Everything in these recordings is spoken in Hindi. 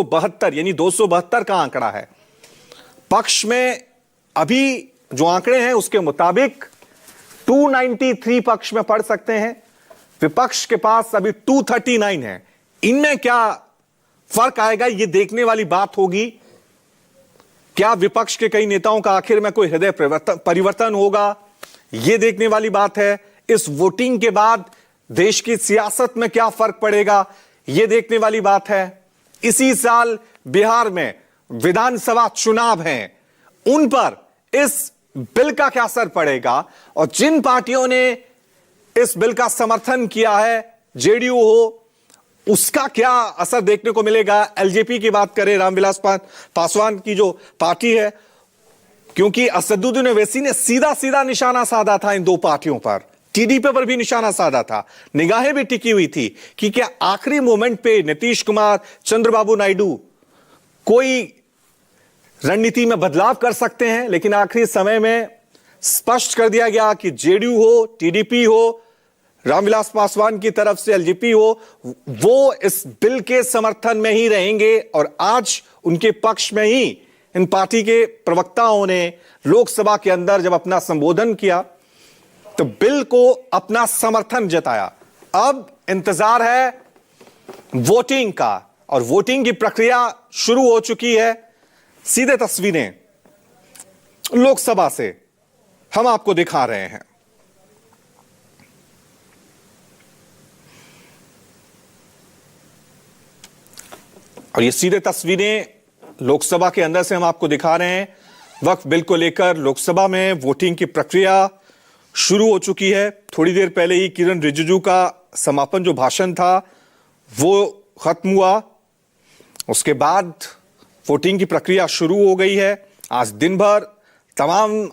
72 यानी 272 का आंकड़ा है। पक्ष में अभी जो आंकड़े हैं उसके मुताबिक 293 पक्ष में पढ़ सकते हैं, विपक्ष के पास अभी 239 है। इनमें क्या फर्क आएगा ये देखने वाली बात होगी। क्या विपक्ष के कई नेताओं का आखिर में कोई हृदय परिवर्तन होगा, यह देखने वाली बात है। इस वोटिंग के बाद देश की सियासत में क्या फर्क पड़ेगा, यह देखने वाली बात है। इसी साल बिहार में विधानसभा चुनाव हैं, उन पर इस बिल का क्या असर पड़ेगा, और जिन पार्टियों ने इस बिल का समर्थन किया है, जेडीयू हो, उसका क्या असर देखने को मिलेगा। एलजेपी की बात करें, रामविलास पासवान की जो पार्टी है, क्योंकि असदुद्दीन ओवैसी ने सीधा सीधा निशाना साधा था इन दो पार्टियों पर, टीडीपी पर भी निशाना साधा था, निगाहें भी टिकी हुई थी कि क्या आखिरी मोमेंट पे नीतीश कुमार, चंद्रबाबू नायडू कोई रणनीति में बदलाव कर सकते हैं। लेकिन आखिरी समय में स्पष्ट कर दिया गया कि जेडीयू हो, टीडीपी हो, रामविलास पासवान की तरफ से एलजेपी हो, वो इस बिल के समर्थन में ही रहेंगे। और आज उनके पक्ष में ही इन पार्टी के प्रवक्ताओं ने लोकसभा के अंदर जब अपना संबोधन किया तो बिल को अपना समर्थन जताया। अब इंतजार है वोटिंग का, और वोटिंग की प्रक्रिया शुरू हो चुकी है। सीधे तस्वीरें लोकसभा से हम आपको दिखा रहे हैं। और ये सीधे तस्वीरें लोकसभा के अंदर से हम आपको दिखा रहे हैं। वक्फ बिल को लेकर लोकसभा में वोटिंग की प्रक्रिया शुरू हो चुकी है। थोड़ी देर पहले ही किरण रिजिजू का समापन जो भाषण था वो खत्म हुआ, उसके बाद वोटिंग की प्रक्रिया शुरू हो गई है। आज दिन भर तमाम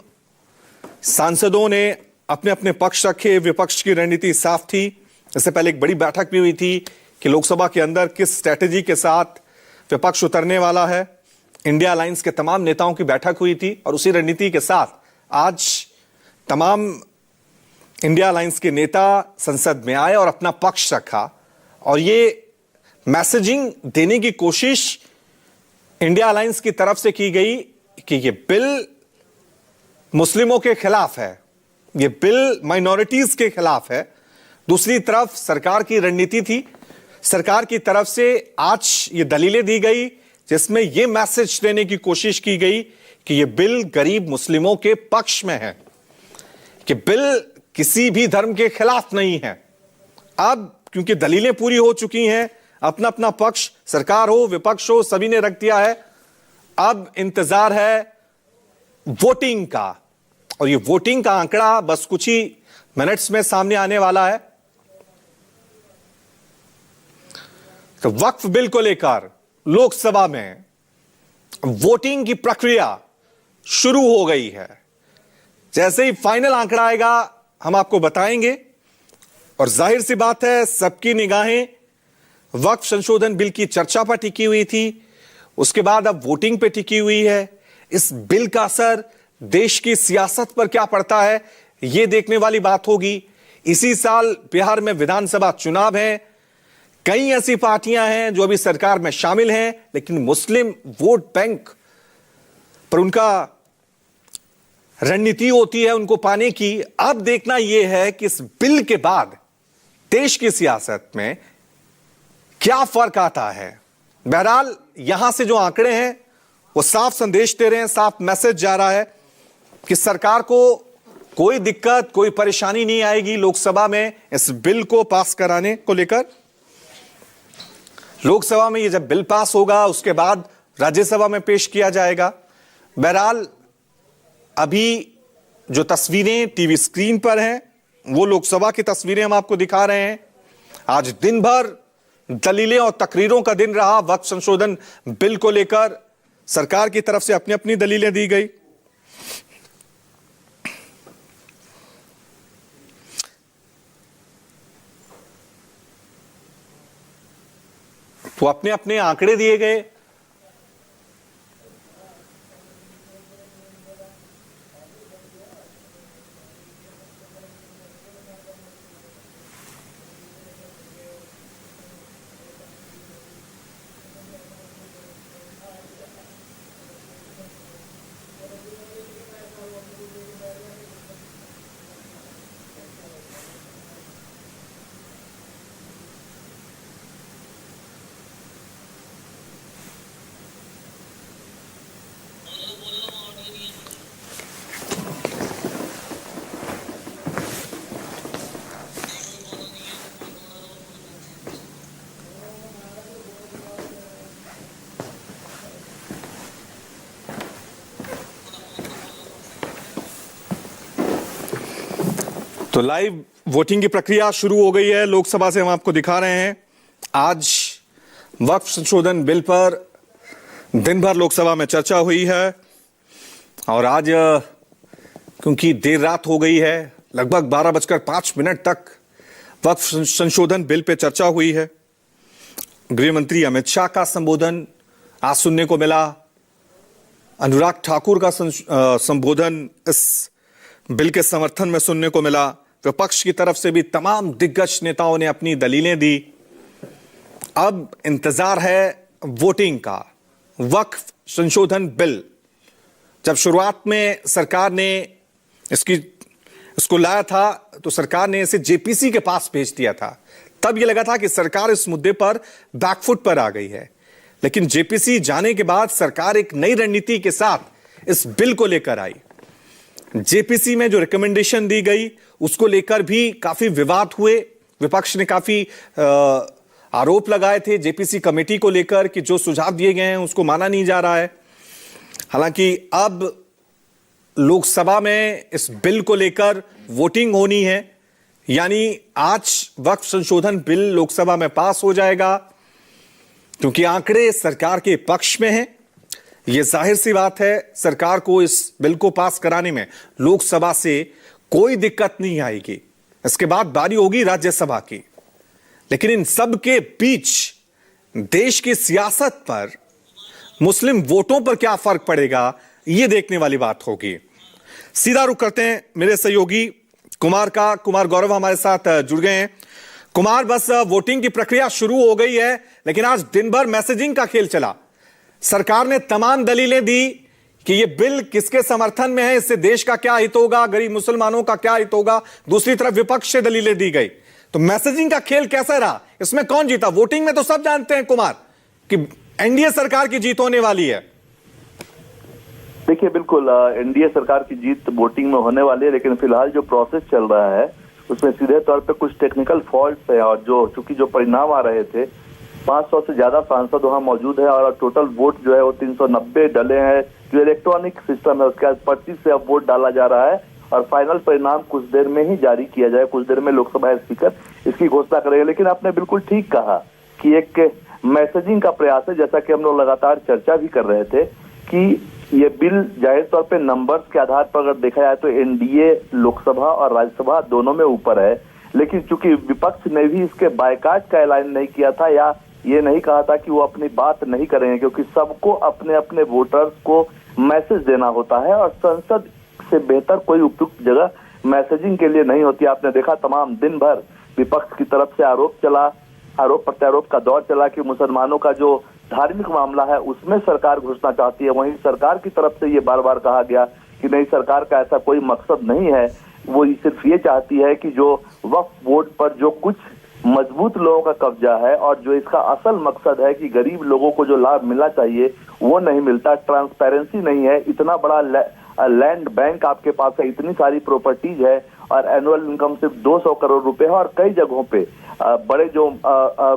सांसदों ने अपने अपने पक्ष रखे, विपक्ष की रणनीति साफ थी। इससे पहले एक बड़ी बैठक भी हुई थी कि लोकसभा के अंदर किस स्ट्रैटेजी के साथ विपक्ष उतरने वाला है। इंडिया अलायंस के तमाम नेताओं की बैठक हुई थी, और उसी रणनीति के साथ आज तमाम इंडिया अलायंस के नेता संसद में आए और अपना पक्ष रखा। और ये मैसेजिंग देने की कोशिश इंडिया अलायंस की तरफ से की गई कि ये बिल मुस्लिमों के खिलाफ है, ये बिल माइनॉरिटीज के खिलाफ है। दूसरी तरफ सरकार की रणनीति थी, सरकार की तरफ से आज ये दलीलें दी गई जिसमें यह मैसेज देने की कोशिश की गई कि यह बिल गरीब मुस्लिमों के पक्ष में है, कि बिल किसी भी धर्म के खिलाफ नहीं है। अब क्योंकि दलीलें पूरी हो चुकी हैं, अपना अपना पक्ष, सरकार हो विपक्ष हो, सभी ने रख दिया है। अब इंतजार है वोटिंग का, और ये वोटिंग का आंकड़ा बस कुछ ही मिनट्स में सामने आने वाला है। तो वक्फ बिल को लेकर लोकसभा में वोटिंग की प्रक्रिया शुरू हो गई है। जैसे ही फाइनल आंकड़ा आएगा हम आपको बताएंगे, और जाहिर सी बात है सबकी निगाहें वक्फ संशोधन बिल की चर्चा पर टिकी हुई थी, उसके बाद अब वोटिंग पे टिकी हुई है। इस बिल का असर देश की सियासत पर क्या पड़ता है यह देखने वाली बात होगी। इसी साल बिहार में विधानसभा चुनाव है, कई ऐसी पार्टियां हैं जो अभी सरकार में शामिल हैं, लेकिन मुस्लिम वोट बैंक पर उनका रणनीति होती है उनको पाने की। अब देखना यह है कि इस बिल के बाद देश की सियासत में क्या फर्क आता है। बहरहाल यहां से जो आंकड़े हैं वो साफ संदेश दे रहे हैं, साफ मैसेज जा रहा है कि सरकार को कोई दिक्कत, कोई परेशानी नहीं आएगी लोकसभा में इस बिल को पास कराने को लेकर। लोकसभा में ये जब बिल पास होगा उसके बाद राज्यसभा में पेश किया जाएगा। बहरहाल अभी जो तस्वीरें टीवी स्क्रीन पर हैं वो लोकसभा की तस्वीरें हम आपको दिखा रहे हैं। आज दिन भर दलीलें और तकरीरों का दिन रहा। वक्फ संशोधन बिल को लेकर सरकार की तरफ से अपनी अपनी दलीलें दी गई। तो अपने अपने आंकड़े दिए गए। तो लाइव वोटिंग की प्रक्रिया शुरू हो गई है। लोकसभा से हम आपको दिखा रहे हैं। आज वक्फ संशोधन बिल पर दिन भर लोकसभा में चर्चा हुई है और आज क्योंकि देर रात हो गई है, लगभग 12:05 तक वक्फ संशोधन बिल पे चर्चा हुई है। गृह मंत्री अमित शाह का संबोधन आज सुनने को मिला। अनुराग ठाकुर का संबोधन इस बिल के समर्थन में सुनने को मिला। विपक्ष की तरफ से भी तमाम दिग्गज नेताओं ने अपनी दलीलें दी। अब इंतजार है वोटिंग का। वक्फ संशोधन बिल जब शुरुआत में सरकार ने इसको लाया था तो सरकार ने इसे जेपीसी के पास भेज दिया था। तब यह लगा था कि सरकार इस मुद्दे पर बैकफुट पर आ गई है, लेकिन जेपीसी जाने के बाद सरकार एक नई रणनीति के साथ इस बिल को लेकर आई। जेपीसी में जो रिकमेंडेशन दी गई उसको लेकर भी काफी विवाद हुए। विपक्ष ने काफी आरोप लगाए थे जेपीसी कमेटी को लेकर कि जो सुझाव दिए गए हैं उसको माना नहीं जा रहा है। हालांकि अब लोकसभा में इस बिल को लेकर वोटिंग होनी है, यानी आज वक्फ संशोधन बिल लोकसभा में पास हो जाएगा। क्योंकि आंकड़े सरकार के पक्ष में हैं, यह जाहिर सी बात है सरकार को इस बिल को पास कराने में लोकसभा से कोई दिक्कत नहीं आएगी। इसके बाद बारी होगी राज्यसभा की। लेकिन इन सब के बीच देश की सियासत पर, मुस्लिम वोटों पर क्या फर्क पड़ेगा, यह देखने वाली बात होगी। सीधा रुख करते हैं मेरे सहयोगी कुमार का। कुमार गौरव हमारे साथ जुड़ गए हैं। कुमार, बस वोटिंग की प्रक्रिया शुरू हो गई है, लेकिन आज दिन भर मैसेजिंग का खेल चला। सरकार ने तमाम दलीलें दी कि यह बिल किसके समर्थन में है, इससे देश का क्या हित होगा, गरीब मुसलमानों का क्या हित होगा। दूसरी तरफ विपक्ष से दलीलें दी गई। तो मैसेजिंग का खेल कैसा रहा, इसमें कौन जीता? वोटिंग में तो सब जानते हैं कुमार कि एनडीए सरकार की जीत होने वाली है। देखिए, बिल्कुल एनडीए सरकार की जीत वोटिंग में होने वाली है, लेकिन फिलहाल जो प्रोसेस चल रहा है उसमें सीधे तौर पे कुछ टेक्निकल फॉल्ट्स है। और चूंकि जो परिणाम आ रहे थे, 500 से ज्यादा सांसद वहां मौजूद है और टोटल वोट जो है वो 390 डले हैं। जो इलेक्ट्रॉनिक सिस्टम है उसके बाद पर्ची से अब वोट डाला जा रहा है और फाइनल परिणाम कुछ देर में ही जारी किया जाए। कुछ देर में लोकसभा स्पीकर इसकी घोषणा करेंगे। लेकिन आपने बिल्कुल ठीक कहा कि एक मैसेजिंग का प्रयास है, जैसा कि हम लोग लगातार चर्चा भी कर रहे थे कि ये बिल जाहिर तौर पे नंबर्स के आधार पर अगर देखा जाए तो एनडीए लोकसभा और राज्यसभा दोनों में ऊपर है। लेकिन चूंकि विपक्ष ने भी इसके बायकॉट का ऐलान नहीं किया था या ये नहीं कहा था कि वो अपनी बात नहीं करेंगे, क्योंकि सबको अपने अपने वोटर्स को मैसेज देना होता है और संसद से बेहतर कोई उपयुक्त जगह मैसेजिंग के लिए नहीं होती। आपने देखा तमाम दिन भर विपक्ष की तरफ से आरोप प्रत्यारोप का दौर चला कि मुसलमानों का जो धार्मिक मामला है उसमें सरकार घुसना चाहती है। वहीं सरकार की तरफ से ये बार बार कहा गया कि नहीं, सरकार का ऐसा कोई मकसद नहीं है। वो सिर्फ ये चाहती है कि जो वक्फ बोर्ड पर जो कुछ मजबूत लोगों का कब्जा है और जो इसका असल मकसद है कि गरीब लोगों को जो लाभ मिलना चाहिए वो नहीं मिलता, ट्रांसपेरेंसी नहीं है। इतना बड़ा लैंड बैंक आपके पास है, इतनी सारी प्रॉपर्टीज है और एनुअल इनकम सिर्फ 200 करोड़ रुपए है और कई जगहों पे बड़े जो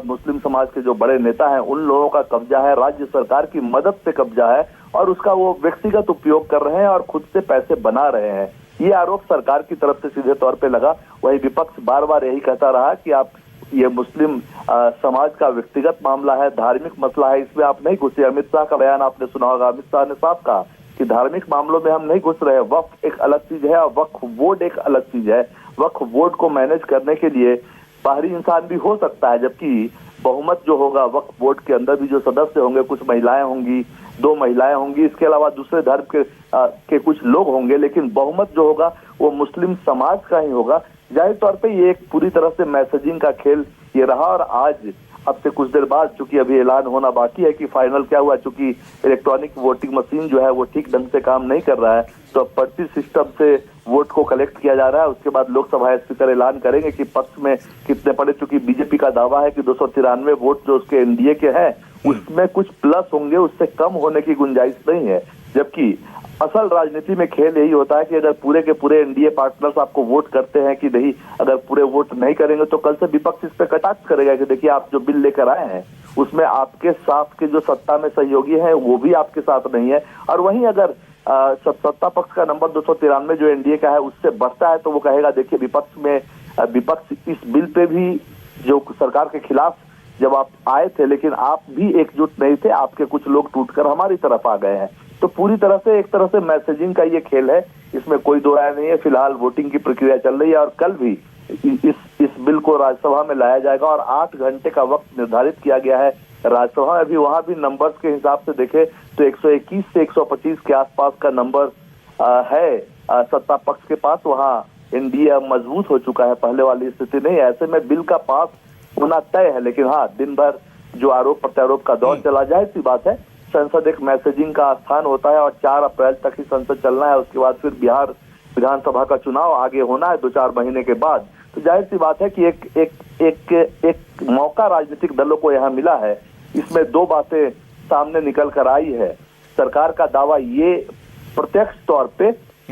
मुस्लिम समाज के जो बड़े नेता हैं उन लोगों का कब्जा है, राज्य सरकार की मदद से कब्जा है और उसका वो व्यक्तिगत उपयोग कर रहे हैं और खुद से पैसे बना रहे हैं। ये आरोप सरकार की तरफ से सीधे तौर पे लगा। वही विपक्ष बार बार यही कहता रहा कि आप ये मुस्लिम समाज का व्यक्तिगत मामला है, धार्मिक मसला है, इसमें आप नहीं घुसे। अमित शाह का बयान आपने सुना होगा। अमित शाह ने साफ कहा कि धार्मिक मामलों में हम नहीं घुस रहे। वक्फ एक अलग चीज है और वक्फ बोर्ड एक अलग चीज है। वक्फ बोर्ड को मैनेज करने के लिए बाहरी इंसान भी हो सकता है, जबकि बहुमत जो होगा वक्फ बोर्ड के अंदर भी जो सदस्य होंगे, कुछ महिलाएं होंगी, 2 महिलाएं होंगी, इसके अलावा दूसरे धर्म के कुछ लोग होंगे, लेकिन बहुमत जो होगा वो मुस्लिम समाज का ही होगा। जाहिर तौर पे ये एक पूरी तरह से मैसेजिंग का खेल ये रहा। और आज अब से कुछ देर बाद, चूंकि अभी ऐलान होना बाकी है कि फाइनल क्या हुआ, चूंकि इलेक्ट्रॉनिक वोटिंग मशीन जो है वो ठीक ढंग से काम नहीं कर रहा है, तो अब पर्ची सिस्टम से वोट को कलेक्ट किया जा रहा है। उसके बाद लोकसभा स्पीकर ऐलान करेंगे कि पक्ष में कितने पड़े। चूंकि बीजेपी का दावा है कि 293 वोट जो उसके एनडीए के हैं उसमें कुछ प्लस होंगे, उससे कम होने की गुंजाइश नहीं है। जबकि असल राजनीति में खेल यही होता है कि अगर पूरे के पूरे एनडीए पार्टनर्स आपको वोट करते हैं कि नहीं, अगर पूरे वोट नहीं करेंगे तो कल से विपक्ष इस पे कटाक्ष करेगा कि देखिए आप जो बिल लेकर आए हैं उसमें आपके साथ के जो सत्ता में सहयोगी हैं वो भी आपके साथ नहीं है। और वहीं अगर सत्ता पक्ष का नंबर 293 जो एनडीए का है उससे बढ़ता है तो वो कहेगा देखिए विपक्ष इस बिल पे भी जो सरकार के खिलाफ जब आप आए थे लेकिन आप भी एकजुट नहीं थे, आपके कुछ लोग टूटकर हमारी तरफ आ गए हैं। तो पूरी तरह से एक तरह से मैसेजिंग का ये खेल है, इसमें कोई दो राय नहीं है। फिलहाल वोटिंग की प्रक्रिया चल रही है और कल भी इस बिल को राज्यसभा में लाया जाएगा और 8 घंटे का वक्त निर्धारित किया गया है राज्यसभा में भी। वहां भी नंबर्स के हिसाब से देखे तो 121 से 125 के आसपास का नंबर है सत्ता पक्ष के पास। वहां एनडीए मजबूत हो चुका है, पहले वाली स्थिति नहीं। ऐसे में बिल का पास होना तय है, लेकिन हाँ दिन भर जो आरोप प्रत्यारोप का दौर चला जाए, सी बात है संसद एक मैसेजिंग का स्थान होता है और 4 अप्रैल तक ही संसद चलना है। उसके बाद फिर बिहार विधानसभा का चुनाव आगे होना है 2-4 महीने के बाद। तो जाहिर सी बात है कि एक मौका राजनीतिक दलों को यहाँ मिला है। इसमें 2 बातें सामने निकल कर आई है। सरकार का दावा ये प्रत्यक्ष तौर पे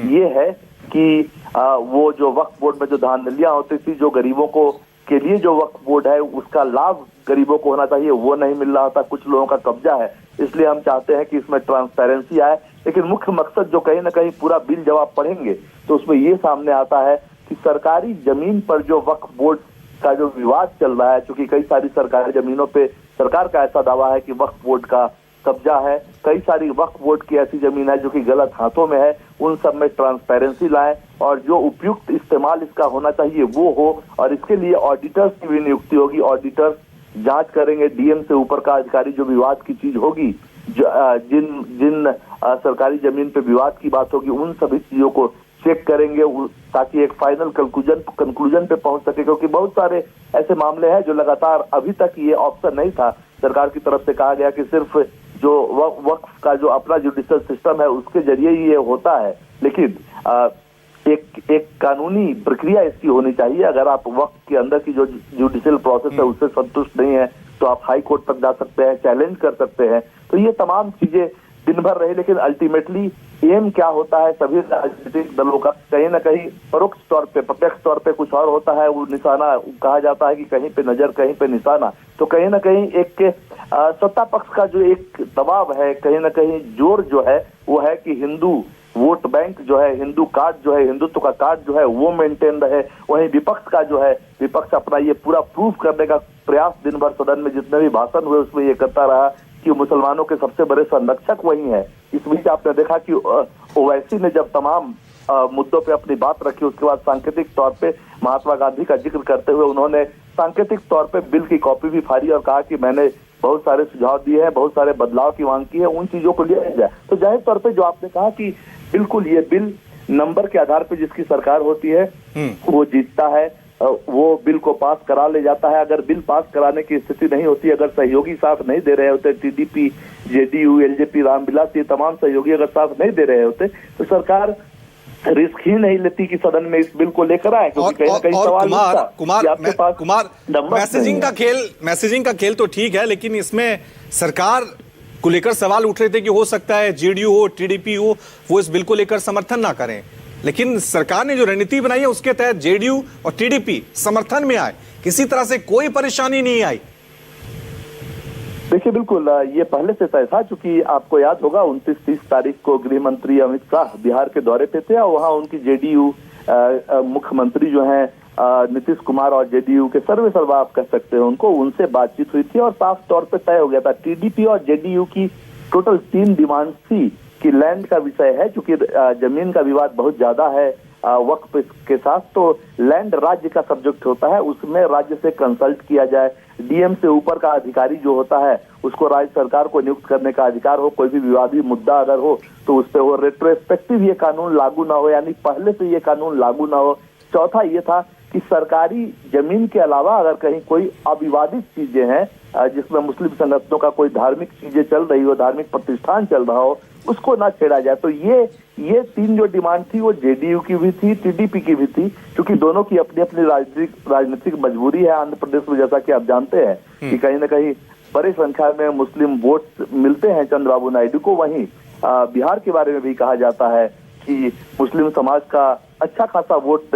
ये है कि वो जो वक्फ बोर्ड में जो धांधलियां होती थी, जो गरीबों को के लिए जो वक्फ बोर्ड है उसका लाभ गरीबों को होना चाहिए, वो नहीं मिल रहा था, कुछ लोगों का कब्जा है। इसलिए हम चाहते हैं कि इसमें ट्रांसपेरेंसी आए। लेकिन मुख्य मकसद जो कहीं ना कहीं पूरा बिल जब आप पढ़ेंगे तो उसमें ये सामने आता है कि सरकारी जमीन पर जो वक्फ बोर्ड का जो विवाद चल रहा है, क्योंकि कई सारी सरकारी जमीनों पे सरकार का ऐसा दावा है कि वक्फ बोर्ड का कब्जा है, कई सारी वक्फ बोर्ड की ऐसी जमीन है जो कि गलत हाथों में है, उन सब में ट्रांसपेरेंसी लाएं और जो उपयुक्त इस्तेमाल इसका होना चाहिए वो हो। और इसके लिए ऑडिटर्स की भी नियुक्ति होगी। ऑडिटर्स जांच करेंगे, डीएम से ऊपर का अधिकारी जो विवाद की चीज होगी, जिन सरकारी जमीन पे विवाद की बात होगी, उन सभी चीजों को चेक करेंगे ताकि एक फाइनल कंक्लूजन पे पहुंच सके। क्योंकि बहुत सारे ऐसे मामले हैं जो लगातार अभी तक ये ऑप्शन नहीं था, सरकार की तरफ से कहा गया कि सिर्फ जो वक्फ का जो अपना जुडिशियल सिस्टम है उसके जरिए ही ये होता है। लेकिन एक कानूनी प्रक्रिया इसकी होनी चाहिए। अगर आप वक्फ के अंदर की जो जुडिशियल प्रोसेस है उससे संतुष्ट नहीं है तो आप हाई कोर्ट तक जा सकते हैं, चैलेंज कर सकते हैं। तो ये तमाम चीजें दिन भर रही, लेकिन अल्टीमेटली एम क्या होता है सभी राजनीतिक दलों का, कहीं ना कहीं परोक्ष तौर पे, प्रत्यक्ष तौर पे कुछ और होता है। वो निशाना कहा जाता है कि कहीं पे नजर कहीं पे निशाना। तो कहीं ना कहीं एक सत्ता पक्ष का जो एक दबाव है, कहीं ना कहीं जोर जो है वो है कि हिंदू वोट बैंक जो है, हिंदू कार्ड जो है, हिंदुत्व का कार्ड जो है वो मेंटेन रहे। वहीं विपक्ष का जो है, विपक्ष अपना ये पूरा प्रूफ करने का प्रयास दिन भर सदन में जितने भी भाषण हुए उसमें ये करता रहा कि मुसलमानों के सबसे बड़े संरक्षक वही है। इस बीच आपने देखा कि ओवैसी ने जब तमाम मुद्दों पे अपनी बात रखी, उसके बाद सांकेतिक तौर पे महात्मा गांधी का जिक्र करते हुए उन्होंने सांकेतिक तौर पे बिल की कॉपी भी फाड़ी और कहा कि मैंने बहुत सारे सुझाव दिए हैं, बहुत सारे बदलाव की मांग की है, उन चीजों को लिया जाए। तो जाहिर तौर पे जो आपने कहा कि बिल्कुल ये बिल नंबर के आधार पे जिसकी सरकार होती है वो जीतता है, वो बिल को पास करा ले जाता है। अगर बिल पास कराने की स्थिति नहीं होती, अगर सहयोगी साथ नहीं दे रहे होते, टीडीपी, जेडीयू, एलजेपी, रामविलास, ये तमाम सहयोगी अगर साथ नहीं दे रहे होते तो सरकार रिस्क ही नहीं लेती कि सदन में इस बिल को लेकर आए। क्योंकि कहीं ना कहीं सवाल कुमार मैसेजिंग का खेल तो ठीक है, लेकिन इसमें सरकार को लेकर सवाल उठ रहे थे कि हो सकता है जेडीयू हो, टीडीपी हो, वो इस बिल को लेकर समर्थन ना करें। लेकिन सरकार ने जो रणनीति बनाई है उसके तहत जेडीयू और टीडीपी समर्थन में आए, किसी तरह से कोई परेशानी नहीं आई। देखिए बिल्कुल ये पहले से तय था, क्योंकि आपको याद होगा 29-30 तारीख को गृह मंत्री अमित शाह बिहार के दौरे पे थे और वहां उनकी जेडीयू मुख्यमंत्री जो हैं नीतीश कुमार और जेडीयू के सर्वा आप कह सकते हैं उनको, उनसे बातचीत हुई थी और साफ तौर पे तय हो गया था। टीडीपी और जेडीयू की टोटल 3 डिमांड थी कि लैंड का विषय है, क्योंकि जमीन का विवाद बहुत ज्यादा है वक्फ के साथ, तो लैंड राज्य का सब्जेक्ट होता है, उसमें राज्य से कंसल्ट किया जाए। डीएम से ऊपर का अधिकारी जो होता है उसको राज्य सरकार को नियुक्त करने का अधिकार हो, कोई भी विवादी मुद्दा अगर हो तो उस पर वो रेट्रोस्पेक्टिव ये कानून लागू ना हो, यानी पहले से ये कानून लागू ना हो। चौथा ये था कि सरकारी जमीन के अलावा अगर कहीं कोई अविवादित चीजें हैं जिसमें मुस्लिम संगठनों का कोई धार्मिक चीजें चल रही हो, धार्मिक प्रतिष्ठान चल रहा हो, उसको ना छेड़ा जाए। तो ये 3 जो डिमांड थी वो जेडीयू की भी थी, टीडीपी की भी थी, क्योंकि दोनों की अपनी अपनी राजनीतिक मजबूरी है। आंध्र प्रदेश में जैसा कि आप जानते हैं कि कहीं ना कहीं बड़ी संख्या में मुस्लिम वोट मिलते हैं चंद्रबाबू नायडू को। वहीं बिहार के बारे में भी कहा जाता है कि मुस्लिम समाज का अच्छा खासा वोट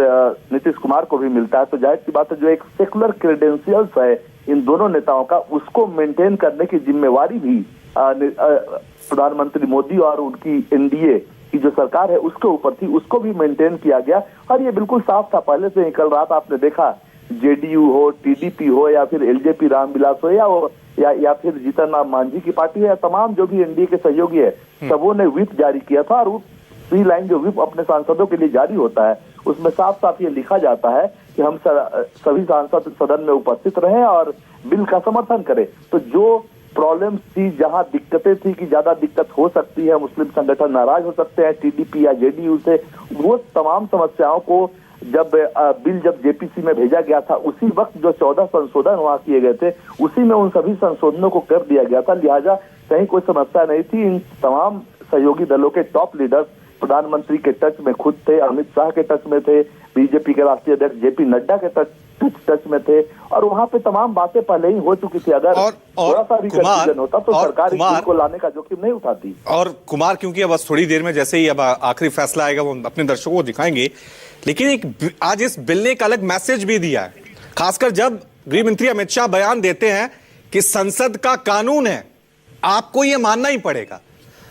नीतीश कुमार को भी मिलता है। तो जाहिर सी बात है जो एक सेकुलर क्रेडेंशियल्स है इन दोनों नेताओं का, उसको मेंटेन करने की जिम्मेवारी भी प्रधानमंत्री मोदी और उनकी एनडीए की जो सरकार है उसके ऊपर थी, उसको भी मेंटेन किया गया। और ये बिल्कुल साफ था पहले से ही। कल रात आपने देखा जेडीयू हो, टीडीपी हो, या फिर एलजेपी रामविलास हो, या फिर जीतन राम मांझी की पार्टी है, या तमाम जो भी एनडीए के सहयोगी है, सबों ने व्हिप जारी किया था। और वो 3 लाइन जो व्हिप अपने सांसदों के लिए जारी होता है, उसमें साफ साफ ये लिखा जाता है कि हम सभी सांसद सदन में उपस्थित रहें और बिल का समर्थन करें। तो जो प्रॉब्लम्स थी, जहां दिक्कतें थी कि ज्यादा दिक्कत हो सकती है, मुस्लिम संगठन नाराज हो सकते हैं टीडीपी या जेडीयू से, वो तमाम समस्याओं को जब बिल जब जेपीसी में भेजा गया था, उसी वक्त जो 14 संशोधन वहां किए गए थे, उसी में उन सभी संशोधनों को कर दिया गया था। लिहाजा कहीं कोई समस्या नहीं थी। इन तमाम सहयोगी दलों के टॉप लीडर्स प्रधानमंत्री के टच में खुद थे, अमित शाह के टच में थे, बीजेपी के राष्ट्रीय अध्यक्ष जेपी नड्डा के टच में थे, और वहां पे तमाम बातें पहले ही हो चुकी थी। अगर थोड़ा सा भी कंफ्यूजन होता तो सरकार इसको लाने का जोखिम नहीं उठाती। और कुमार, क्योंकि अब बस थोड़ी देर में जैसे ही अब आखिरी फैसला आएगा वो अपने दर्शकों को दिखाएंगे, लेकिन आज इस बिल ने एक अलग मैसेज भी दिया है, खासकर जब गृह मंत्री अमित शाह बयान देते हैं कि संसद का कानून है, आपको यह मानना ही पड़ेगा।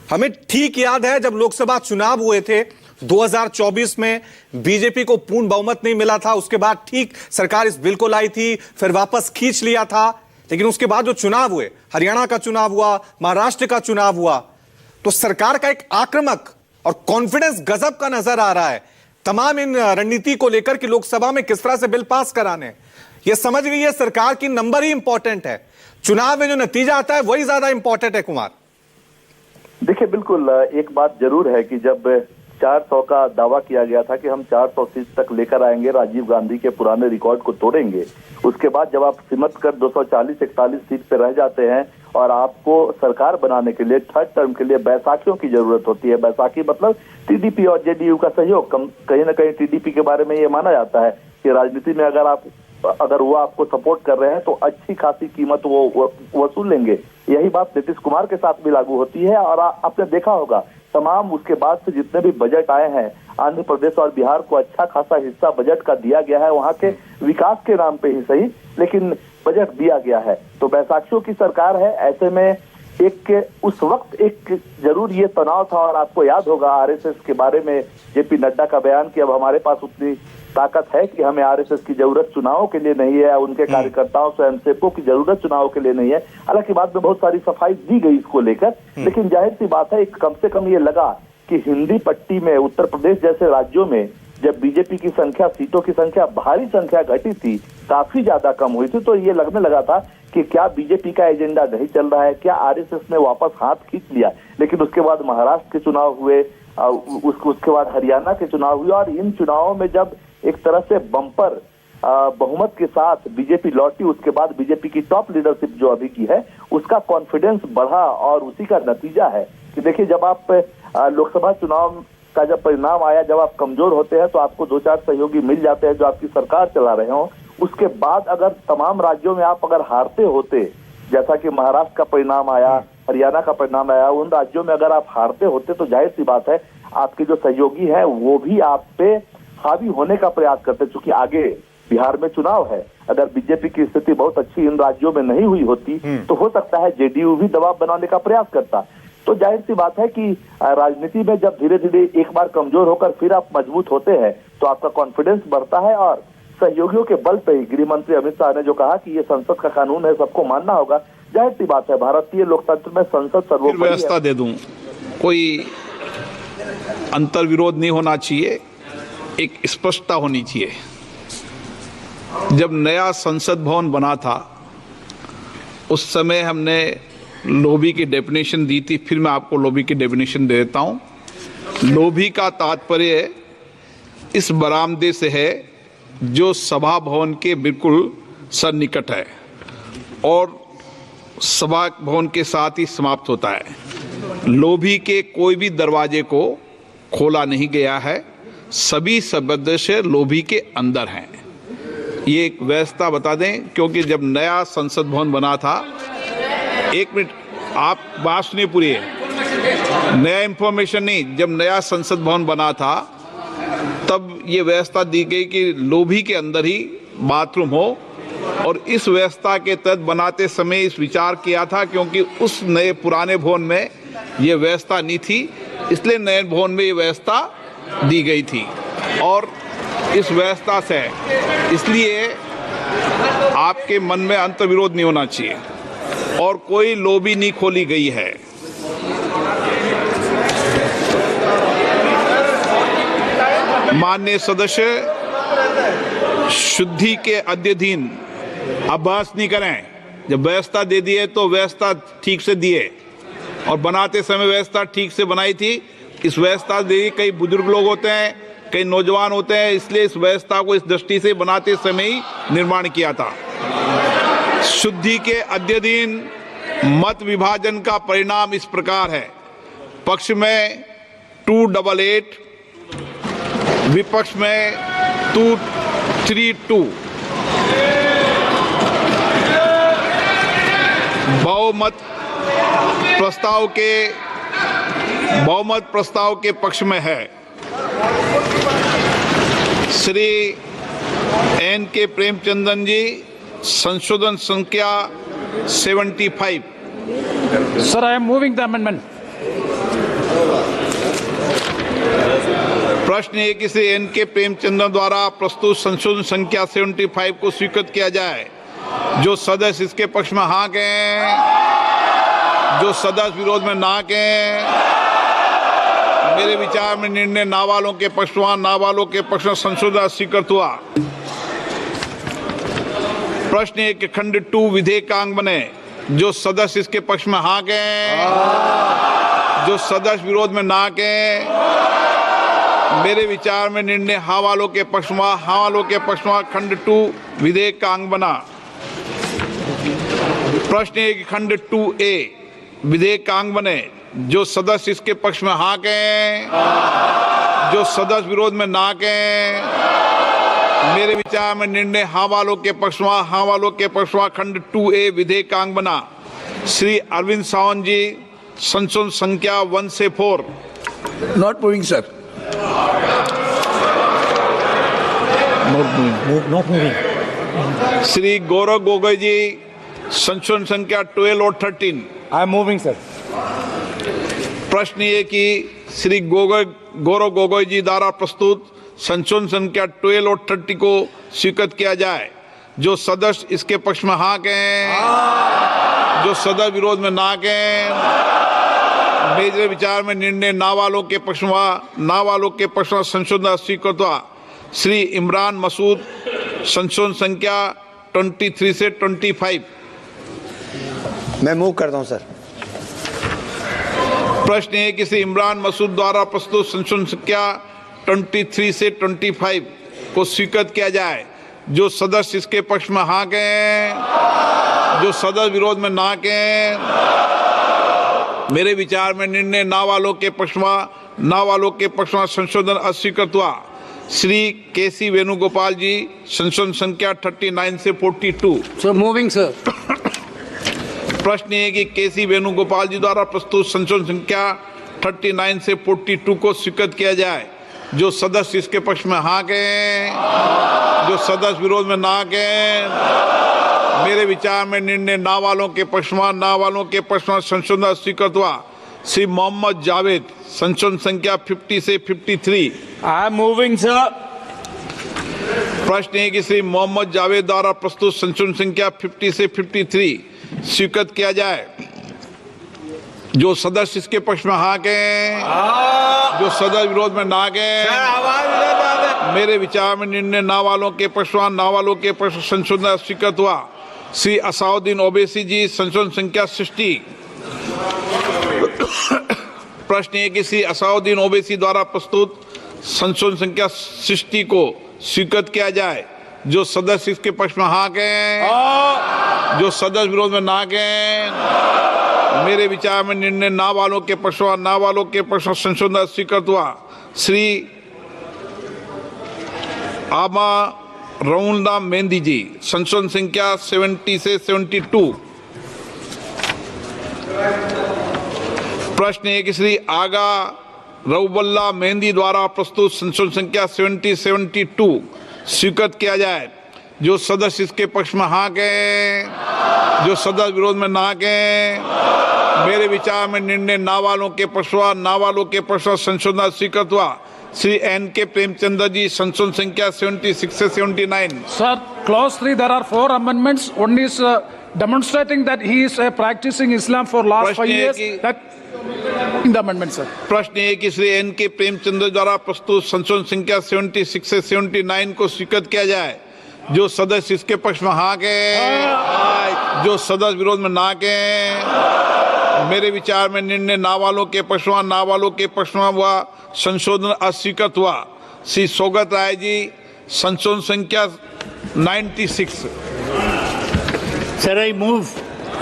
हमें ठीक याद है जब लोकसभा चुनाव हुए थे 2024 में, बीजेपी को पूर्ण बहुमत नहीं मिला था, उसके बाद ठीक सरकार इस बिल को लाई थी, फिर वापस खींच लिया था। लेकिन उसके बाद जो चुनाव हुए, हरियाणा का चुनाव हुआ, महाराष्ट्र का चुनाव हुआ, तो सरकार का एक आक्रामक और कॉन्फिडेंस गजब का नजर आ रहा है तमाम इन रणनीति को लेकर कि लोकसभा में किस तरह से बिल पास कराने। यह समझ गई है सरकार की नंबर ही इंपॉर्टेंट है, चुनाव में जो नतीजा आता है वही ज्यादा इंपॉर्टेंट है। कुमार देखिए, बिल्कुल एक बात जरूर है कि जब 400 का दावा किया गया था कि हम 400 सीट तक लेकर आएंगे, राजीव गांधी के पुराने रिकॉर्ड को तोड़ेंगे, उसके बाद जब आप सिमट कर 240-41 सीट पे रह जाते हैं और आपको सरकार बनाने के लिए थर्ड टर्म के लिए बैसाखियों की जरूरत होती है। बैसाखी मतलब टीडीपी और जेडीयू का सहयोग। कहीं ना कहीं टीडीपी के बारे में ये माना जाता है कि राजनीति में अगर वो आपको सपोर्ट कर रहे हैं तो अच्छी खासी कीमत वो वसूल लेंगे। यही बात नीतीश कुमार के साथ भी लागू होती है। और आपने देखा होगा तमाम उसके बाद से जितने भी बजट आए हैं, आंध्र प्रदेश और बिहार को अच्छा खासा हिस्सा बजट का दिया गया है, वहां के विकास के नाम पे ही सही, लेकिन बजट दिया गया है। तो बैसाखियों की सरकार है, ऐसे में उस वक्त एक जरूर ये तनाव था। और आपको याद होगा आरएसएस के बारे में जेपी नड्डा का बयान कि अब हमारे पास उतनी ताकत है कि हमें आरएसएस की जरूरत चुनाव के लिए नहीं है, उनके कार्यकर्ताओं स्वयंसेवकों की जरूरत चुनाव के लिए नहीं है। हालांकि बाद में बहुत सारी सफाई दी गई इसको लेकर, लेकिन जाहिर सी बात है कम से कम ये लगा कि हिंदी पट्टी में उत्तर प्रदेश जैसे राज्यों में जब बीजेपी की संख्या, सीटों की संख्या, भारी संख्या घटी थी, काफी ज्यादा कम हुई थी, तो ये लगने लगा था कि क्या बीजेपी का एजेंडा नहीं चल रहा है, क्या आरएसएस ने वापस हाथ खींच लिया। लेकिन उसके बाद महाराष्ट्र के चुनाव हुए, उसके बाद हरियाणा के चुनाव हुए, और इन चुनावों में जब एक तरह से बम्पर बहुमत के साथ बीजेपी लौटी, उसके बाद बीजेपी की टॉप लीडरशिप जो अभी की है उसका कॉन्फिडेंस बढ़ा। और उसी का नतीजा है कि देखिए, जब आप लोकसभा चुनाव का जब परिणाम आया, जब आप कमजोर होते हैं तो आपको 2-4 सहयोगी मिल जाते हैं जो आपकी सरकार चला रहे हो। उसके बाद अगर तमाम राज्यों में आप अगर हारते होते, जैसा कि महाराष्ट्र का परिणाम आया, हरियाणा का परिणाम आया, उन राज्यों में अगर आप हारते होते तो जाहिर सी बात है आपके जो सहयोगी हैं वो भी आप पे हावी होने का प्रयास करते। चूंकि आगे बिहार में चुनाव है, अगर बीजेपी की स्थिति बहुत अच्छी इन राज्यों में नहीं हुई होती तो हो सकता है जेडीयू भी दबाव बनाने का प्रयास करता। तो जाहिर सी बात है कि राजनीति में जब धीरे धीरे एक बार कमजोर होकर फिर आप मजबूत होते हैं तो आपका कॉन्फिडेंस बढ़ता है। और सहयोगियों के बल पे ही गृह मंत्री अमित शाह ने जो कहा कि ये संसद का कानून है, सबको मानना होगा, जाहिर सी बात है भारतीय लोकतंत्र में संसद सर्वोपरि है। व्यवस्था दे दूं, कोई अंतर विरोध नहीं होना चाहिए, एक स्पष्टता होनी चाहिए। जब नया संसद भवन बना था उस समय हमने लोभी की डेफिनेशन दी थी, फिर मैं आपको लोभी की डेफिनेशन दे देता हूं। लोभी का तात्पर्य इस बरामदे से है जो सभा भवन के बिल्कुल सन्निकट है और सभा भवन के साथ ही समाप्त होता है। लोभी के कोई भी दरवाजे को खोला नहीं गया है, सभी सदस्य लोभी के अंदर हैं। ये एक व्यवस्था बता दें, क्योंकि जब नया संसद भवन बना था, एक मिनट आप बात सुनिए पूरी है, नया इंफॉर्मेशन नहीं, जब नया संसद भवन बना था तब ये व्यवस्था दी गई कि लोभी के अंदर ही बाथरूम हो। और इस व्यवस्था के तहत बनाते समय इस विचार किया था, क्योंकि उस नए पुराने भवन में ये व्यवस्था नहीं थी, इसलिए नयन भवन में ये व्यवस्था दी गई थी। और इस व्यवस्था से इसलिए आपके मन में अंतर्विरोध नहीं होना चाहिए और कोई लॉबी नहीं खोली गई है। माननीय सदस्य, शुद्धि के अध्ययन अभ्यास नहीं करें। जब व्यवस्था दे दी है तो व्यवस्था ठीक से दिए, और बनाते समय व्यवस्था ठीक से बनाई थी। इस व्यवस्था दे कई बुजुर्ग लोग होते हैं, कई नौजवान होते हैं, इसलिए इस व्यवस्था को इस दृष्टि से बनाते समय ही निर्माण किया था। शुद्धि के अध्ययन मत विभाजन का परिणाम इस प्रकार है। पक्ष में 288, विपक्ष में 232। बहुमत प्रस्ताव के पक्ष में है श्री एन के प्रेमचंदन जी, संशोधन संख्या 75। Sir, I am moving the amendment. प्रश्न है कि श्री एन के प्रेमचंदन द्वारा प्रस्तुत संशोधन संख्या 75 को स्वीकृत किया जाए। जो सदस्य इसके पक्ष में हाँ कहें, जो सदस्य विरोध में ना कहें। मेरे विचार में निर्णय ना वालों के पक्ष में, ना वालों के पक्ष में संशोधन स्वीकृत हुआ। प्रश्न है कि खंड 2 विधेयक का अंग बने। जो सदस्य इसके पक्ष में हाँ कहें, जो सदस्य विरोध में ना कहें। मेरे विचार में निर्णय हाँ वालों के पक्ष में, हाँ वालों के पक्ष में खंड 2 विधेयक का अंग बना। प्रश्न है कि खंड 2A विधेयक का अंग बने। जो सदस्य इसके पक्ष में हाँ कहें, जो सदस्य विरोध में ना कहें। मेरे विचार में निर्णय हाँ वालों के पक्ष में, हाँ वालों के पक्ष में खंड 2A विधेयक का अंग बना। श्री अरविंद सावंत जी, संशोधन संख्या 1 से 4। Not moving, sir. Not moving. Shri Gaurav Gogoi जी, संशोधन संख्या 12 और 13। I am moving, sir. प्रश्न ये कि श्री गौरव गोगोई जी द्वारा प्रस्तुत संशोधन संख्या 12 और 30 को स्वीकृत किया जाए। जो सदस्य इसके पक्ष में हाँ कहें, जो सदस्य विरोध में ना कहें। मेरे विचार में निर्णय ना वालों के पक्ष में, ना वालों के पक्ष में संशोधन स्वीकृत हुआ। श्री इमरान मसूद, संशोधन संख्या 23 से 25। मैं मूव करता हूं सर। प्रश्न है कि श्री इमरान मसूद द्वारा प्रस्तुत संशोधन संख्या 23 से 25 को स्वीकृत किया जाए। जो सदस्य इसके पक्ष में हाँ कहें, जो सदस्य विरोध में ना कहें। मेरे विचार में निर्णय ना वालों के पक्ष में, ना वालों के पक्ष में संशोधन अस्वीकृत हुआ। श्री केसी वेणुगोपाल जी, संशोधन संख्या 39 से 42। So moving, sir. प्रश्न है कि केसी वेणुगोपाल जी द्वारा प्रस्तुत संशोधन संख्या 39 से 42 को स्वीकृत किया जाए। जो सदस्य इसके पक्ष में हाँ कहें, जो सदस्य विरोध में ना कहें। मेरे विचार में निर्णय ना वालों के पक्ष में, ना वालों के पक्ष में संशोधन स्वीकृत हुआ। श्री मोहम्मद जावेद, संशोधन संख्या 50 से 53। I am moving, sir. प्रश्न है कि श्री मोहम्मद जावेद द्वारा प्रस्तुत संशोधन संख्या 50 से 53 स्वीकृत किया जाए। जो सदस्य इसके पक्ष में हाँ कहें, जो सदस्य विरोध में ना कहें। मेरे विचार में निर्णय ना वालों के पक्ष में, ना वालों के पक्ष में संशोधन स्वीकृत हुआ। श्री असाउद्दीन ओवैसी जी, संशोधन संख्या 60। प्रश्न है कि श्री असाउद्दीन ओवैसी द्वारा प्रस्तुत संशोधन संख्या 60 को स्वीकृत किया जाए। जो सदस्य इसके पक्ष में हाँ कहें, जो सदस्य विरोध में ना कहें। मेरे विचार में निर्णय ना वालों के पक्ष में, ना वालों के पक्ष में संशोधन स्वीकृत हुआ। श्री आमा रउलनाम मेहंदी जी, संशोधन संख्या 70 से 72। प्रश्न है कि श्री आगा रउबल्ला मेहंदी द्वारा प्रस्तुत संशोधन संख्या 72 स्वीकृत किया जाए। जो सदस्य इसके पक्ष में हाँ कहें, जो सदस्य विरोध में ना कहें। मेरे विचार में निर्णय नावालों के प्रश्न संशोधन स्वीकृत हुआ। श्री एन के प्रेमचंद्र जी, संशोधन संख्या 76 से 79। Sir, clause 3, there are 4 amendments. One is demonstrating that he is practicing Islam for last प्रश्न 5 है years. कि- That in the amendment, sir. प्रश्न है कि श्री एन के प्रेमचंद्र द्वारा प्रस्तुत संशोधन संख्या 76 से 79 को स्वीकृत किया जाए। जो सदस्य इसके पक्ष में हाँ के, जो सदस्य विरोध में ना के। मेरे विचार में निर्णय नावालों के पक्ष में हुआ, संशोधन अस्वीकृत हुआ। श्री सौगत राय जी, संशोधन संख्या 96। Sir, I move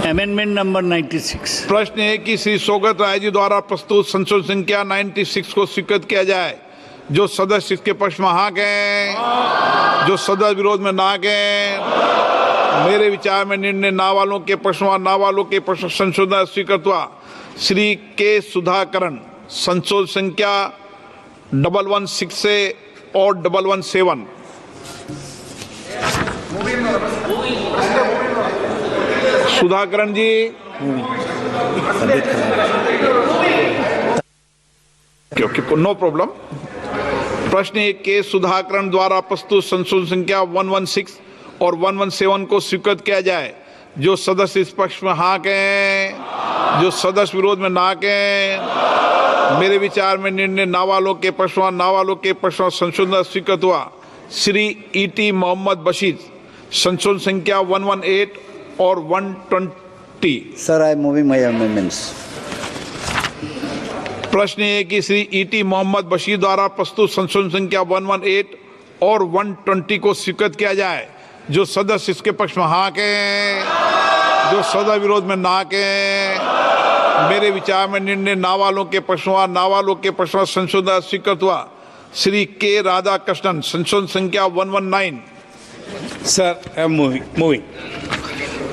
amendment number 96. प्रश्न है कि श्री सौगत राय जी द्वारा प्रस्तुत संशोधन संख्या 96 को स्वीकृत किया जाए। जो सदस्य इसके पक्ष में हाँ कहें, जो सदस्य विरोध में ना कहें। मेरे विचार में निर्णय नावालों के प्रश्न संशोधन स्वीकृत हुआ। श्री के सुधाकरण, संशोधन संख्या 116 से और 117। सुधाकरण जी, क्योंकि नो प्रॉब्लम। प्रश्न एक के सुधाकरण द्वारा प्रस्तुत संशोधन संख्या 116 और 117 को स्वीकृत किया जाए। जो सदस्य इस पक्ष में हाँ कहें, जो सदस्य विरोध में ना कहें। मेरे विचार में निर्णय नावालों के प्रश्न संशोधन स्वीकृत हुआ। श्री ईटी मोहम्मद बशीर, संशोधन संख्या 118 और 120। Sir, I am moving my amendments. प्रश्न है कि श्री ईटी मोहम्मद बशीर द्वारा प्रस्तुत संशोधन संख्या 118 और 120 को स्वीकृत किया जाए। जो सदस्य इसके पक्ष में हाँ कहें, जो सदस्य विरोध में ना कहें। मेरे विचार में निर्णय नावालों के प्रश्न संशोधन स्वीकृत हुआ। श्री के राधा कृष्णन, संशोधन संख्या 119। Sir, I am moving.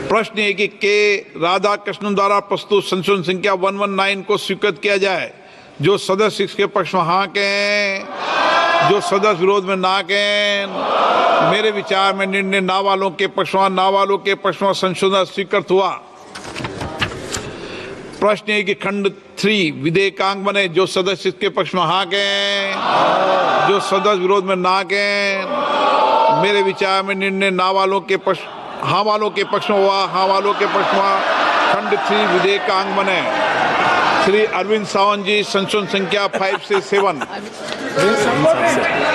प्रश्न है कि के राधा कृष्णन द्वारा प्रस्तुत संशोधन संख्या 119 को स्वीकृत किया जाए। जो सदस्य इसके पक्ष में हाँ कहें, जो सदस्य विरोध में ना कहें। मेरे विचार में निर्णय नावालों के प्रश्न संशोधन स्वीकृत हुआ। प्रश्न है कि खंड 3 विधेयकांग बने। जो सदस्य इसके पक्ष में हाँ कहें, जो सदस्य विरोध में ना कहें। मेरे विचार में निर्णय नावालों के हाँ वालों के पक्ष में हुआ, खंड 3 विधेयकांग बने। श्री अरविंद सावंत जी, संशोधन संख्या 5 से 7।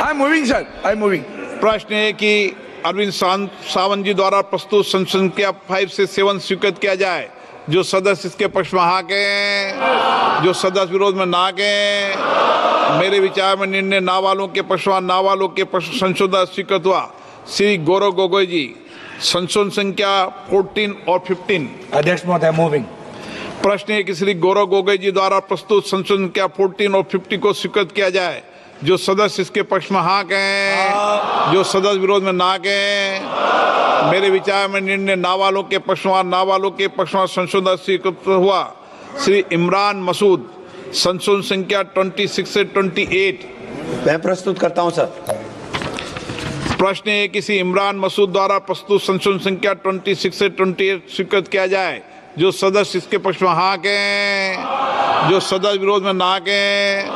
I am moving, sir. I am moving. प्रश्न है कि अरविंद सावंत जी द्वारा प्रस्तुत संशोधन संख्या 5 से 7 स्वीकृत किया जाए। जो सदस्य इसके पक्ष में हाँ कहें, जो सदस्य विरोध में ना कहें। मेरे विचार में निर्णय नावालों के प्रश्न संशोधन स्वीकृत हुआ। श्री गौरव गोगोई जी, संशोधन संख्या 14 और 15। That's what I am moving. प्रश्न है कि श्री गौरव गोगोई जी द्वारा प्रस्तुत संशोधन संख्या 14 और 50 को स्वीकृत किया जाए। जो सदस्य इसके पक्ष में हाँ कहें, जो सदस्य विरोध में ना कहें। मेरे विचार में निर्णय नावालों के प्रश्न संशोधन स्वीकृत हुआ। श्री इमरान मसूद, संशोधन संख्या 26 से 28। मैं प्रस्तुत करता हूं सर। प्रश्न है कि श्री इमरान मसूद द्वारा प्रस्तुत संशोधन संख्या 26 से 28 स्वीकृत किया जाए। जो सदस्य इसके पक्ष में हाँ कहें, जो सदस्य विरोध में ना कहें।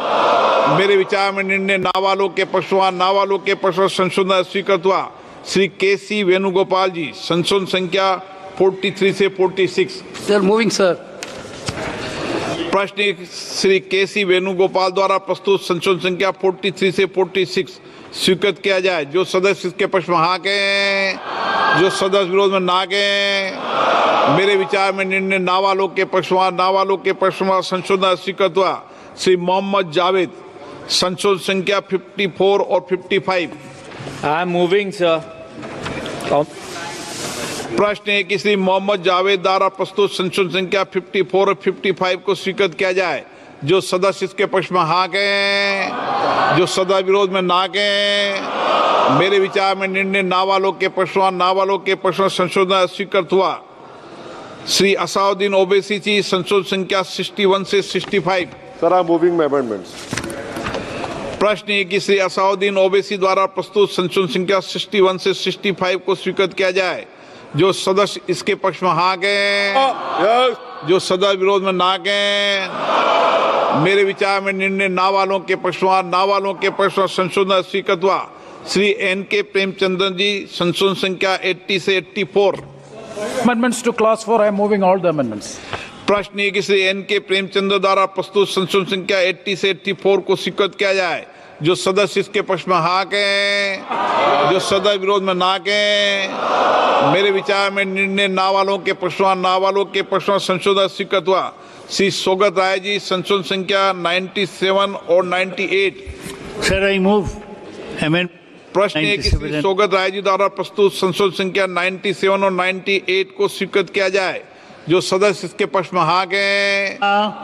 मेरे विचार में निर्णय नावालों के प्रश्न संशोधन स्वीकृत हुआ। श्री केसी वेणुगोपाल जी, संशोधन संख्या 43 से 46। Sir, moving, sir. प्रश्न श्री केसी वेणुगोपाल द्वारा प्रस्तुत संशोधन संख्या 43 से 46 स्वीकृत किया जाए। जो सदस्य इसके पक्ष में हाँ कहें, जो सदस्य विरोध में ना कहें। मेरे विचार में निर्णय नावालों के प्रश्न संशोधन स्वीकृत हुआ। श्री मोहम्मद जावेद, संशोधन संख्या 54 और 55। I am moving, sir. प्रश्न है कि श्री मोहम्मद जावेद द्वारा प्रस्तुत संशोधन संख्या 54 और 55 को स्वीकृत किया जाए। जो सदस्य इसके पक्ष में हाँ कहें, जो सदस्य विरोध में ना कहें। मेरे विचार में निर्णय नावालों के प्रश्न संशोधन स्वीकृत हुआ। श्री असाउद्दीन ओवैसी जी, संशोधन संख्या 61 से 65। Sir, I am moving my amendments. प्रश्न है कि श्री असाउद्दीन ओवैसी द्वारा प्रस्तुत संशोधन संख्या 61 से 65 को स्वीकृत किया जाए। जो सदस्य इसके पक्ष में हाँ कहें, जो सदस्य विरोध में ना कहें, मेरे विचार में निर्णय ना वालों के पक्ष में, ना वालों के पक्ष में संशोधन स्वीकृत हुआ। श्री N.K. प्रेमचंद्रन जी, संशोधन संख्या 80 से 84। Amendments to clause 4, I am moving all the amendments. प्रश्न है कि श्री N.K. प्रेमचंद्र द्वारा प्रस्तुत संशोधन संख्या 80 से 84 को स्वीकृत किया जाए। जो सदस्य इसके पक्ष में हाँ कहें, जो सदस्य विरोध में ना कहें, मेरे विचार में निर्णय ना वालों के पक्ष में, ना वालों के पक्ष में संशोधन स्वीकृत हुआ। श्री सौगत राय जी, संशोधन संख्या 97 और 98। Sir, I move amendment. प्रश्न है कि श्री सौगत राय जी द्वारा प्रस्तुत संशोधन संख्या 97 और 98 को स्वीकृत किया जाए। जो सदस्य इसके पक्ष में हाँ कहें,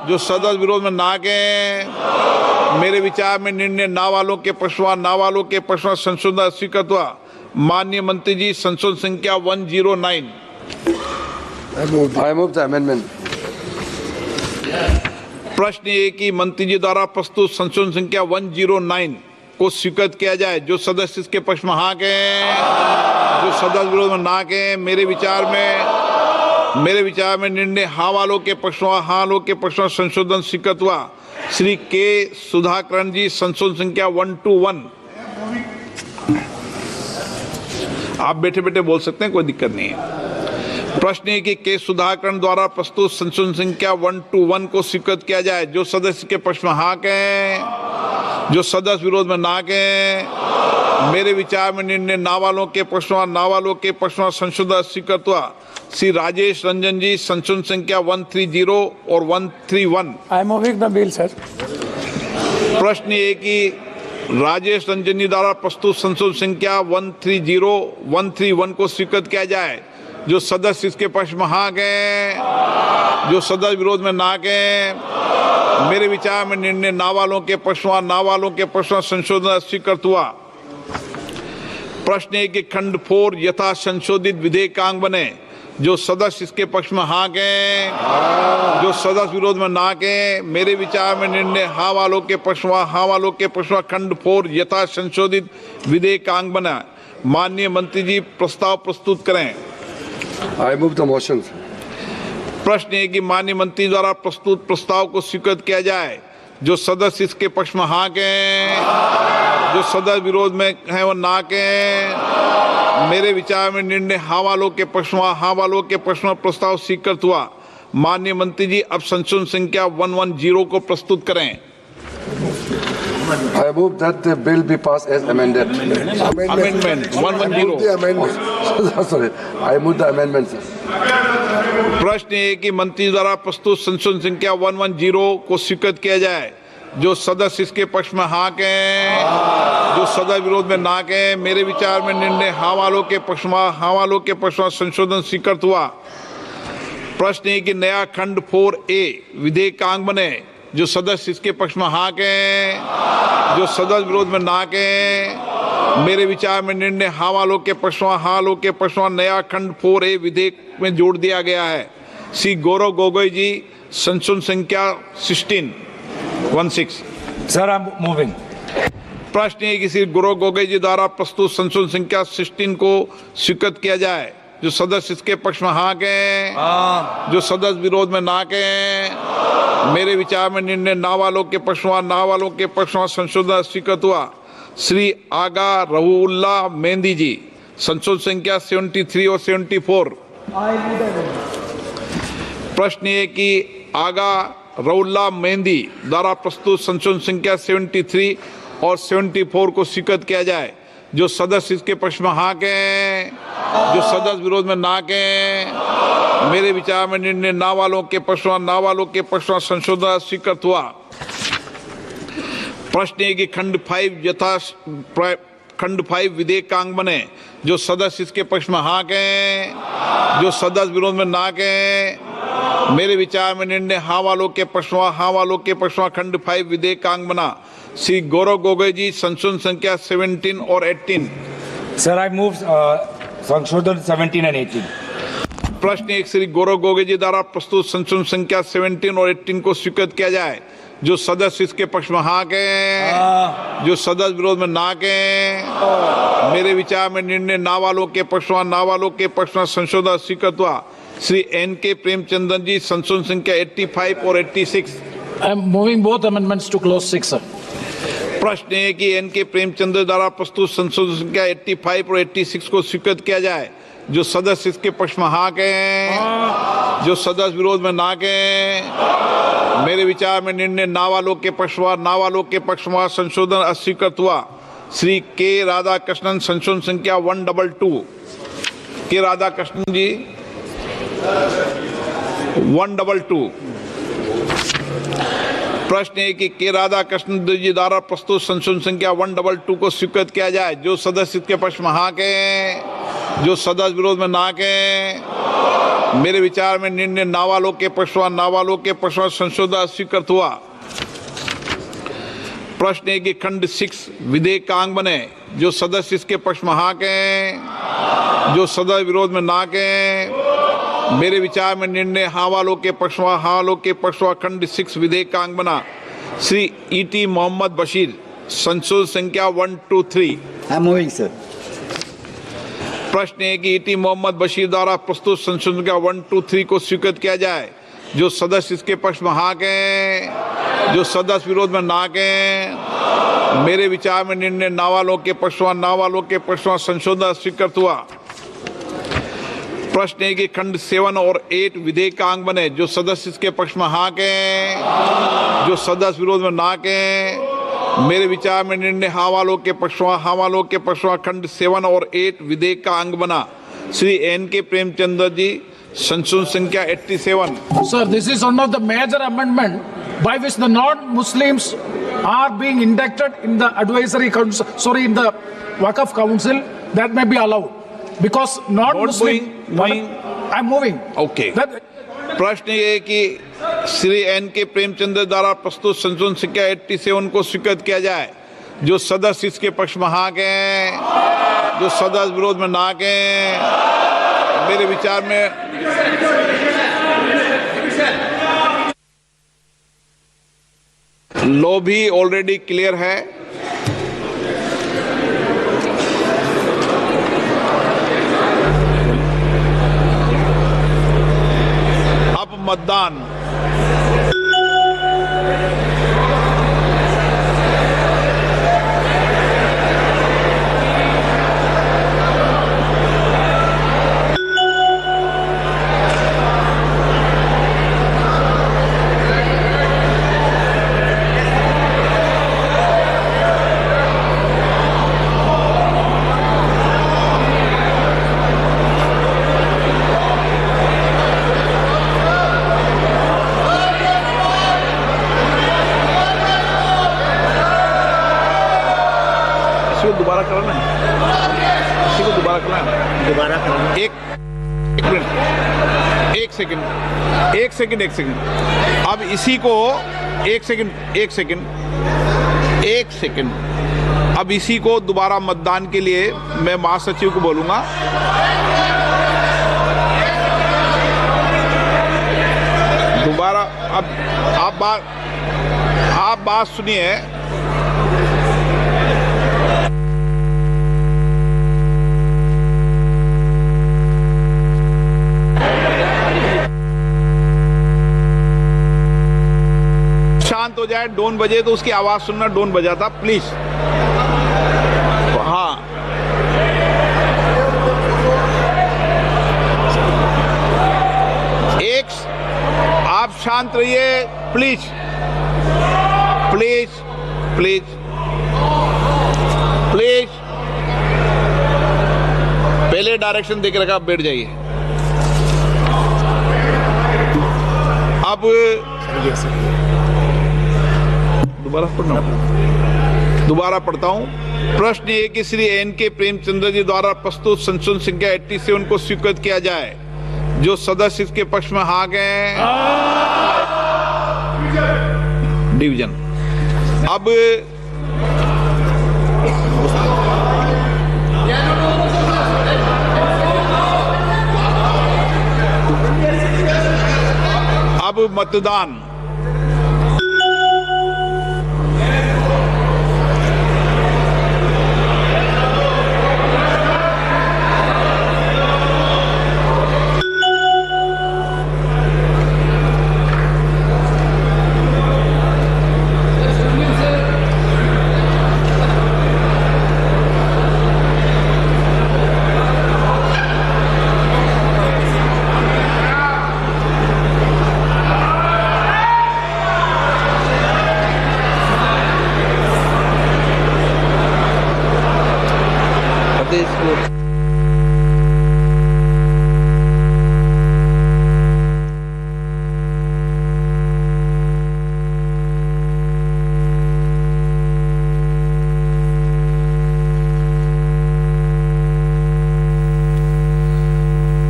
जो सदस्य विरोध में ना कहें, मेरे विचार में निर्णय ना वालों के पक्ष में, ना वालों के पक्ष में संशोधन स्वीकृत हुआ। माननीय मंत्री जी, संशोधन संख्या 109। I move the amendment. प्रश्न ये कि मंत्री जी द्वारा प्रस्तुत संशोधन संख्या 109 को स्वीकृत किया जाए। जो सदस्य इसके पक्ष में हाँ कहें, जो सदस्य विरोध में ना कहें, मेरे विचार में निर्णय हाँ वालों के पक्ष में, हाँ वालों के पक्ष में संशोधन स्वीकृत हुआ। श्री के सुधाकरण जी, संशोधन संख्या 121। आप बैठे बैठे बोल सकते हैं, कोई दिक्कत नहीं है। प्रश्न है कि के सुधाकरण द्वारा प्रस्तुत संशोधन संख्या 121 को स्वीकृत किया जाए। जो सदस्य के पक्ष में हाँ कहें, जो सदस्य विरोध में ना कहें, मेरे विचार में निर्णय ना वालों के पक्ष में, ना वालों के पक्ष में संशोधन स्वीकृत हुआ। श्री राजेश रंजन जी, संशोधन संख्या 130 और 131। I am moving the bill, sir. प्रश्न ये कि राजेश रंजन जी द्वारा प्रस्तुत संशोधन संख्या 130, 131 को स्वीकृत किया जाए। जो सदस्य इसके पक्ष में हाँ कहें, जो सदस्य विरोध में ना कहें, मेरे विचार में निर्णय ना वालों के पक्ष में, ना वालों के पक्ष में संशोधन स्वीकृत हुआ। प्रश्न है कि खंड 4 यथा संशोधित विधेयकांग बने। जो सदस्य इसके पक्ष में हाँ कहें, जो सदस्य विरोध में ना कहें, मेरे विचार में निर्णय हाँ वालों के पक्ष में, हाँ वालों के पक्ष में खंड 4 यथा संशोधित विधेयकांग बना। माननीय मंत्री जी, प्रस्ताव प्रस्तुत करें। I move the motion. प्रश्न है कि माननीय मंत्री द्वारा प्रस्तुत प्रस्ताव को स्वीकृत किया जाए। जो सदस्य इसके पक्ष में हाँ कहें, जो सदस्य विरोध में है वो ना कहें, मेरे विचार में निर्णय हाँ वालों के पक्ष में, हाँ वालों के पक्ष में प्रस्ताव स्वीकृत हुआ। माननीय मंत्री जी, अब संशोधन संख्या 110 को प्रस्तुत करें। I move that the bill be passed as amended. Amendment 110। The amendment. Sorry, I move the amendment, sir. प्रश्न है कि मंत्री द्वारा प्रस्तुत संशोधन संख्या 110 को स्वीकृत किया जाए। जो सदस्य इसके पक्ष में हाँ कहें, जो सदस्य विरोध में ना कहें, मेरे विचार में निर्णय हाँ वालों के पक्ष में, हाँ वालों के पक्ष में संशोधन स्वीकृत हुआ। प्रश्न है कि नया खंड 4A विधेयकांग बने। जो सदस्य इसके पक्ष में हाँ कहें, जो सदस्य विरोध में ना कहें, मेरे विचार में निर्णय हाँ वालों के पक्ष में, हाँ वालों के पक्ष में नया खंड 4A विधेयक में जोड़ दिया गया है। श्री गौरव गोगोई जी, संशोधन संख्या 16। Sir, I am moving. प्रश्न है कि श्री गौरव गोगोई जी द्वारा प्रस्तुत संशोधन संख्या 16 को स्वीकृत किया जाए। जो सदस्य इसके पक्ष में हाँ कहें, जो सदस्य विरोध में ना कहें, मेरे विचार में निर्णय ना वालों के पक्ष में, ना वालों के पक्ष में संशोधन स्वीकृत हुआ। श्री आगा रहुल्ला मेहंदी जी, संशोधन संख्या 73 और 74। प्रश्न है कि आगा रहुल्ला मेहंदी द्वारा प्रस्तुत संशोधन संख्या 73 और 74 को स्वीकृत किया जाए। जो सदस्य इसके पक्ष में हाँ कहें, जो सदस्य विरोध में ना कहें, मेरे विचार में निर्णय ना वालों के पक्ष में, ना वालों के पक्ष में संशोधन स्वीकृत हुआ। प्रश्न है कि खंड 5 यथा खंड 5 विधेयकांग बने। जो सदस्य इसके पक्ष में हाँ कहें, जो सदस्य विरोध में ना कहें, मेरे विचार में निर्णय हाँ वालों के पक्ष में, हाँ वालों के पक्ष में खंड 5 विधेयकांग बना। श्री गौरव गोगोई जी, संशोधन संख्या 17 और 18। Sir, I move संशोधन 17 and 18. प्रश्न 1 श्री गौरव गोगोई जी द्वारा प्रस्तुत संशोधन संख्या 17 और 18 को स्वीकृत किया जाए। जो सदस्य इसके पक्ष में हाँ कहें, जो सदस्य विरोध में ना कहें। मेरे विचार में निर्णय ना वालों के पक्ष में, ना वालों के पक्ष में संशोधन स्वीकृत हुआ। श्री NK प्रेमचंद्रन जी संशोधन संख्या 85 और 86। I am moving both amendments to clause 6, sir. प्रश्न है कि NK प्रेमचंद्र द्वारा प्रस्तुत संशोधन संख्या 85 और 86 को स्वीकृत किया जाए। जो सदस्य इसके पक्ष में हाँ कहें, जो सदस्य विरोध में ना कहें। मेरे विचार में निर्णय ना वालों के पक्ष में, ना वालों के पक्ष में संशोधन अस्वीकृत हुआ। श्री K राधाकृष्णन संशोधन संख्या 122। K राधाकृष्णन जी 122। प्रश्न है कि K राधाकृष्णन जी द्वारा प्रस्तुत संशोधन संख्या 122 को स्वीकृत किया जाए। जो सदस्य इसके पक्ष में हाँ कहें, जो सदस्य विरोध में ना कहें। मेरे विचार में निर्णय ना वालों के पक्ष में, ना वालों के पक्ष में संशोधन स्वीकृत हुआ। प्रश्न है कि खंड 6 विधेयक का अंग बने। जो सदस्य इसके पक्ष में हाँ कहें, जो सदस्य विरोध में ना कहें। मेरे विचार में निर्णय हाँ वालों के पक्ष में, हाँ वालों के पक्ष में खंड 6 विधेयक का अंग बना। श्री ET मोहम्मद बशीर संशोधन संख्या 123। I am moving sir. प्रश्न है कि ET मोहम्मद बशीर द्वारा प्रस्तुत संशोधन संख्या 123 को स्वीकृत किया जाए। जो सदस्य इसके पक्ष में हाँ कहें, जो सदस्य विरोध में ना कहें। मेरे विचार में निर्णय ना वालों के पक्ष में, ना वालों के पक्ष में संशोधन स्वीकृत हुआ। प्रश्न है कि खंड 7 और 8 विधेयक का अंग बने। जो सदस्य इसके पक्ष में हाँ कहें, जो सदस्य विरोध में ना कहें। मेरे विचार में निर्णय हाँ वालों के पक्ष में, हाँ वालों के पक्ष में खंड 7 और 8 विधेयक का अंग बना। श्री NK प्रेमचंद्र जी संशोधन संख्या 87। Sir, this is one of the major amendment by which the non-Muslims are being inducted in the advisory council, in the Waqf council. That may be allowed because non-Muslim. I'm moving. Okay. प्रश्न ये है कि श्री NK प्रेमचंद्र द्वारा प्रस्तुत संशोधन संख्या 87 को स्वीकृत किया जाए। जो सदस्य इसके पक्ष में हाँ कहें, जो सदस्य विरोध में ना कहें। मेरे विचार में लॉ भी ऑलरेडी क्लियर है। अब मतदान। दोबारा करना है, इसी को दोबारा करना है, दोबारा करना। एक मिनट, एक सेकंड। अब इसी को एक सेकंड। अब इसी को दोबारा मतदान के लिए मैं महासचिव को बोलूंगा। दोबारा अब आप बात सुनिए। शांत हो जाए, डोन बजे तो उसकी आवाज सुनना, डोन बजा था, प्लीज। हाँ, आप शांत रहिए, प्लीज। पहले डायरेक्शन देके रखा, आप बैठ जाइए। अब दोबारा पढ़ता हूं। प्रश्न ये कि श्री NK प्रेमचंद्र जी द्वारा प्रस्तुत संशोधन संख्या 87 को स्वीकृत किया जाए। जो सदस्य इसके पक्ष में हाँ गए, डिवीजन। अब मतदान।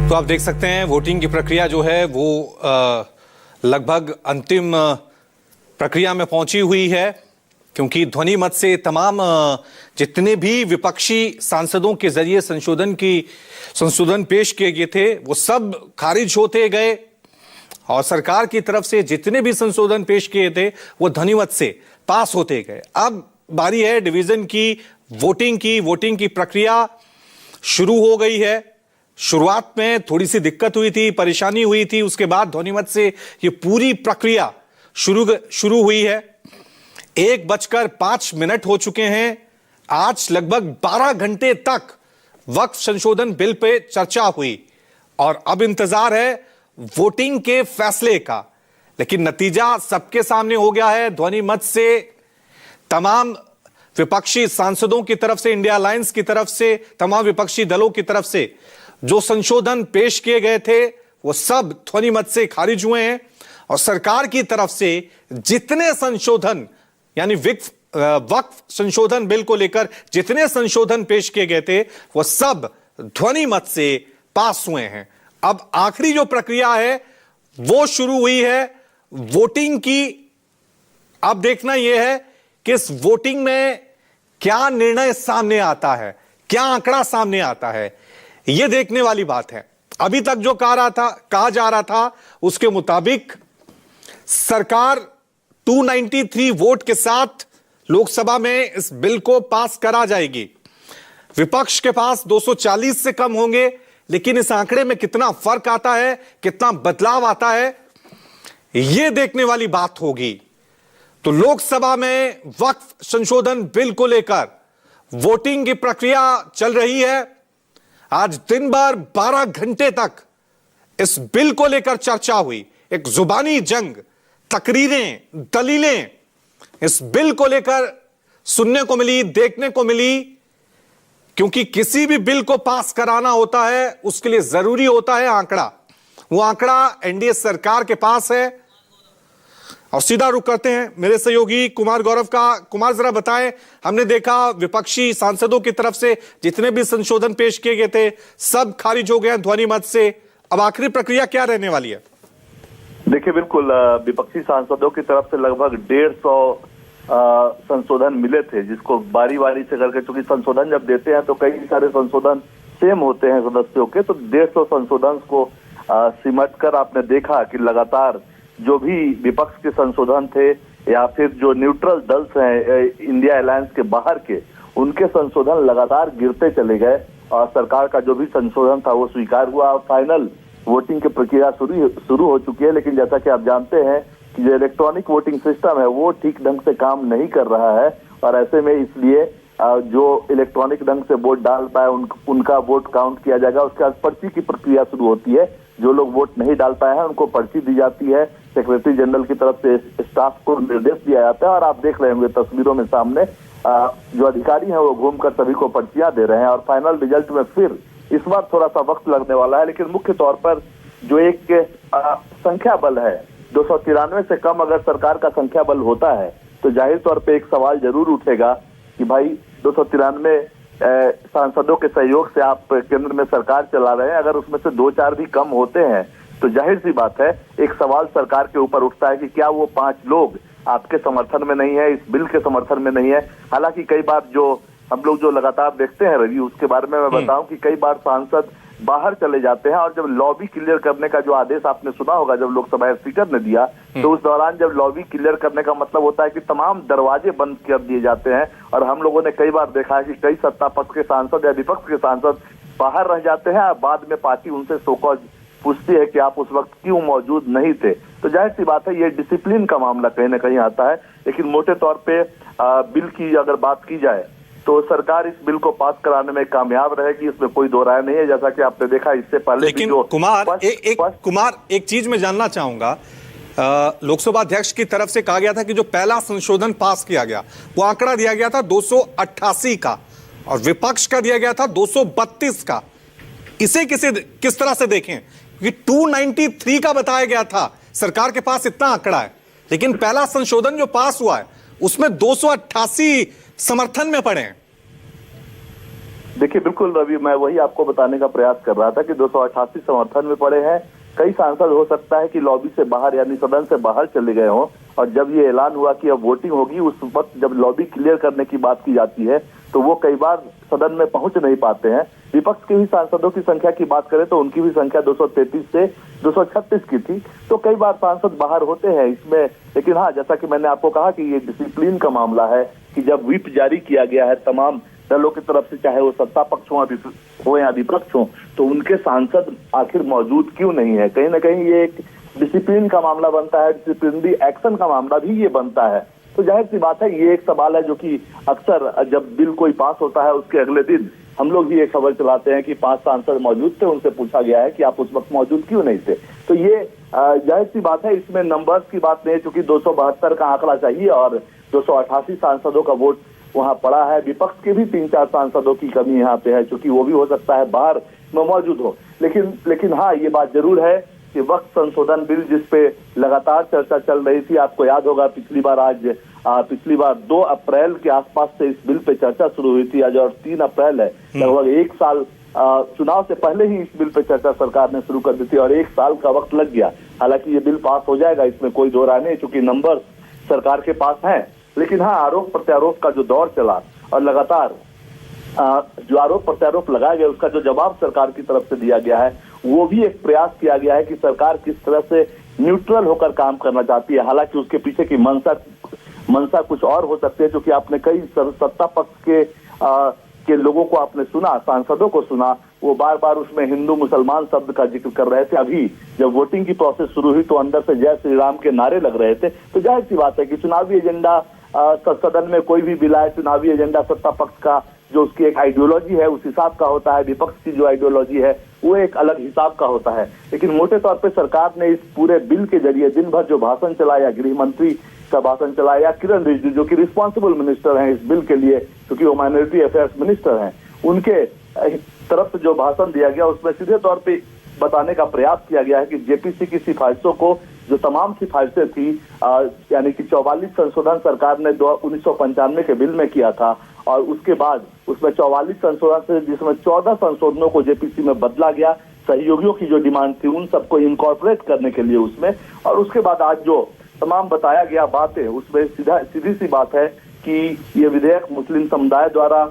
तो आप देख सकते हैं वोटिंग की प्रक्रिया जो है वो लगभग अंतिम प्रक्रिया में पहुंची हुई है, क्योंकि ध्वनि मत से तमाम जितने भी विपक्षी सांसदों के जरिए संशोधन पेश किए गए थे वो सब खारिज होते गए और सरकार की तरफ से जितने भी संशोधन पेश किए थे वो ध्वनि मत से पास होते गए। अब बारी है डिवीजन की वोटिंग की प्रक्रिया शुरू हो गई है। शुरुआत में थोड़ी सी दिक्कत हुई थी, परेशानी हुई थी, उसके बाद ध्वनिमत से ये पूरी प्रक्रिया शुरू हुई है। 1:05 हो चुके हैं। आज लगभग 12 घंटे तक वक्फ संशोधन बिल पे चर्चा हुई और अब इंतजार है वोटिंग के फैसले का। लेकिन नतीजा सबके सामने हो गया है। ध्वनिमत से तमाम विपक्षी सांसदों की तरफ से, इंडिया अलायंस की तरफ से, तमाम विपक्षी दलों की तरफ से जो संशोधन पेश किए गए थे वो सब ध्वनिमत से खारिज हुए हैं और सरकार की तरफ से जितने संशोधन यानी वक्फ संशोधन बिल को लेकर जितने संशोधन पेश किए गए थे वो सब ध्वनिमत से पास हुए हैं। अब आखिरी जो प्रक्रिया है वो शुरू हुई है वोटिंग की। अब देखना यह है कि इस वोटिंग में क्या निर्णय सामने आता है, क्या आंकड़ा सामने आता है, यह देखने वाली बात है। अभी तक जो कहा जा रहा था उसके मुताबिक सरकार 293 वोट के साथ लोकसभा में इस बिल को पास करा जाएगी। विपक्ष के पास 240 से कम होंगे, लेकिन इस आंकड़े में कितना फर्क आता है, कितना बदलाव आता है, यह देखने वाली बात होगी। तो लोकसभा में वक्फ संशोधन बिल को लेकर वोटिंग की प्रक्रिया चल रही है। आज दिन भर 12 घंटे तक इस बिल को लेकर चर्चा हुई। एक जुबानी जंग, तकरीरें, दलीलें इस बिल को लेकर सुनने को मिली, देखने को मिली, क्योंकि किसी भी बिल को पास कराना होता है उसके लिए जरूरी होता है आंकड़ा। वो आंकड़ा एनडीए सरकार के पास है। और सीधा रुख करते हैं मेरे सहयोगी कुमार गौरव का। कुमार, जरा बताएं, हमने देखा विपक्षी सांसदों की तरफ से जितने भी संशोधन पेश किए गए थे सब खारिज हो गए ध्वनिमत से। अब आखिरी प्रक्रिया क्या रहने वाली है? देखिए, बिल्कुल विपक्षी सांसदों की तरफ से लगभग 150 संशोधन मिले थे, जिसको बारी बारी से करके, चूंकि संशोधन जब देते हैं तो कई सारे संशोधन सेम होते हैं सदस्यों के, तो 150 संशोधन को सिमट कर आपने देखा कि लगातार जो भी विपक्ष के संशोधन थे या फिर जो न्यूट्रल दल हैं इंडिया अलायंस के बाहर के, उनके संशोधन लगातार गिरते चले गए और सरकार का जो भी संशोधन था वो स्वीकार हुआ। फाइनल वोटिंग की प्रक्रिया शुरू हो चुकी है। लेकिन जैसा कि आप जानते हैं कि जो इलेक्ट्रॉनिक वोटिंग सिस्टम है वो ठीक ढंग से काम नहीं कर रहा है और ऐसे में इसलिए जो इलेक्ट्रॉनिक ढंग से वोट डाल पाए उनका वोट काउंट किया जाएगा। उसके बाद पर्ची की प्रक्रिया शुरू होती है। जो लोग वोट नहीं डाल पाए हैं उनको पर्ची दी जाती है। सेक्रेटरी जनरल की तरफ से स्टाफ को निर्देश दिया जाता है और आप देख रहे होंगे तस्वीरों में सामने जो अधिकारी हैं वो घूमकर सभी को पर्चियां दे रहे हैं और फाइनल रिजल्ट में फिर इस बार थोड़ा सा वक्त लगने वाला है। लेकिन मुख्य तौर पर जो एक संख्या बल है, 293 से कम अगर सरकार का संख्या बल होता है तो जाहिर तौर पर एक सवाल जरूर उठेगा कि भाई 293 सांसदों के सहयोग से आप केंद्र में सरकार चला रहे हैं, अगर उसमें से 2-4 भी कम होते हैं तो जाहिर सी बात है एक सवाल सरकार के ऊपर उठता है कि क्या वो 5 लोग आपके समर्थन में नहीं है, इस बिल के समर्थन में नहीं है। हालांकि कई बार जो हम लोग जो लगातार देखते हैं रिव्यू, उसके बारे में मैं बताऊं कि कई बार सांसद बाहर चले जाते हैं। और जब लॉबी क्लियर करने का जो आदेश आपने सुना होगा जब लोकसभा स्पीकर ने दिया, तो उस दौरान जब लॉबी क्लियर करने का मतलब होता है कि तमाम दरवाजे बंद कर दिए जाते हैं। और हम लोगों ने कई बार देखा है कि कई सत्ता पक्ष के सांसद या विपक्ष के सांसद बाहर रह जाते हैं और बाद में पार्टी उनसे सोकॉज पूछती है कि आप उस वक्त क्यों मौजूद नहीं थे। तो जाहिर सी बात है ये डिसिप्लिन का मामला कहीं ना कहीं आता है। लेकिन मोटे तौर पे बिल की अगर बात की जाए तो सरकार इस बिल को पास कराने में कामयाब रहेगी, इसमें कोई दो राय नहीं है। जैसा कि आपने देखा इससे पहले लेकिन कुमार एक चीज मैं जानना चाहूंगा, लोकसभा अध्यक्ष की तरफ से कहा गया था कि जो पहला संशोधन पास किया गया वो आंकड़ा दिया गया था 288 का और विपक्ष का दिया गया था 232 का। इसे किस तरह से देखें कि 293 का बताया गया था, सरकार के पास इतना आंकड़ा है, लेकिन पहला संशोधन जो पास हुआ है उसमें 288 समर्थन में पड़े हैं। देखिए बिल्कुल रवि, मैं वही आपको बताने का प्रयास कर रहा था कि 288 समर्थन में पड़े हैं। कई सांसद हो सकता है कि लॉबी से बाहर यानी सदन से बाहर चले गए हों, और जब ये ऐलान हुआ कि अब वोटिंग होगी उस वक्त जब लॉबी क्लियर करने की बात की जाती है तो वो कई बार सदन में पहुंच नहीं पाते हैं। विपक्ष के भी सांसदों की संख्या की बात करें तो उनकी भी संख्या 233 से 236 की थी, तो कई बार सांसद बाहर होते हैं इसमें। लेकिन हाँ, जैसा कि मैंने आपको कहा कि ये डिसिप्लिन का मामला है कि जब व्हिप जारी किया गया है तमाम दलों की तरफ से, चाहे वो सत्ता पक्ष हो या विपक्ष हो, तो उनके सांसद आखिर मौजूद क्यों नहीं है। कहीं ना कहीं ये एक डिसिप्लिन का मामला बनता है, डिसिप्लिनरी एक्शन का मामला भी ये बनता है। तो जाहिर सी बात है ये एक सवाल है जो कि अक्सर जब बिल कोई पास होता है उसके अगले दिन हम लोग भी एक खबर चलाते हैं कि 5 सांसद मौजूद थे, उनसे पूछा गया है कि आप उस वक्त मौजूद क्यों नहीं थे। तो ये जाहिर सी बात है, इसमें नंबर्स की बात नहीं है, चूंकि 272 का आंकड़ा चाहिए और 288 सांसदों का वोट वहां पड़ा है। विपक्ष के भी 3-4 सांसदों की कमी यहाँ पे है, चूंकि वो भी हो सकता है बाहर में मौजूद हो। लेकिन हाँ, ये बात जरूर है कि वक्त संशोधन बिल जिस पे लगातार चर्चा चल रही थी, आपको याद होगा पिछली बार 2 अप्रैल के आसपास से इस बिल पे चर्चा शुरू हुई थी। आज और 3 अप्रैल है, लगभग 1 साल चुनाव से पहले ही इस बिल पे चर्चा सरकार ने शुरू कर दी थी और 1 साल का वक्त लग गया। हालांकि ये बिल पास हो जाएगा, इसमें कोई दो राय नहीं, चूंकि नंबर सरकार के पास है। लेकिन हाँ, आरोप प्रत्यारोप का जो दौर चला और लगातार जो आरोप प्रत्यारोप लगाया गया उसका जो जवाब सरकार की तरफ से दिया गया है, वो भी एक प्रयास किया गया है कि सरकार किस तरह से न्यूट्रल होकर काम करना चाहती है। हालांकि उसके पीछे की मंशा कुछ और हो सकती है, क्योंकि आपने कई सत्ता पक्ष के लोगों को आपने सुना, सांसदों को सुना, वो बार बार उसमें हिंदू मुसलमान शब्द का जिक्र कर रहे थे। अभी जब वोटिंग की प्रोसेस शुरू हुई तो अंदर से जय श्री राम के नारे लग रहे थे। तो जाहिर सी बात है कि चुनावी एजेंडा सदन में कोई भी बिल आए, चुनावी एजेंडा सत्ता पक्ष का जो उसकी एक आइडियोलॉजी है उस हिसाब का होता है, विपक्ष की जो आइडियोलॉजी है वो एक अलग हिसाब का होता है। लेकिन मोटे तौर पे सरकार ने इस पूरे बिल के जरिए दिन भर जो भाषण चलाया, गृह मंत्री का भाषण चलाया, किरण रिजिजू जो कि रिस्पॉन्सिबल मिनिस्टर हैं इस बिल के लिए, क्योंकि वो माइनॉरिटी अफेयर्स मिनिस्टर हैं, उनके तरफ से जो भाषण दिया गया उसमें सीधे तौर पे बताने का प्रयास किया गया है कि जेपीसी की सिफारिशों को, जो तमाम सिफारिशें थी, यानी कि 44 संशोधन सरकार ने 1995 के बिल में किया था और उसके बाद उसमें 44 संशोधन से जिसमें 14 संशोधनों को जेपीसी में बदला गया, सहयोगियों की जो डिमांड थी उन सबको इनकॉर्पोरेट करने के लिए उसमें। और उसके बाद आज जो तमाम बताया गया बातें उसमें सीधी सी बात है कि ये विधेयक मुस्लिम समुदाय द्वारा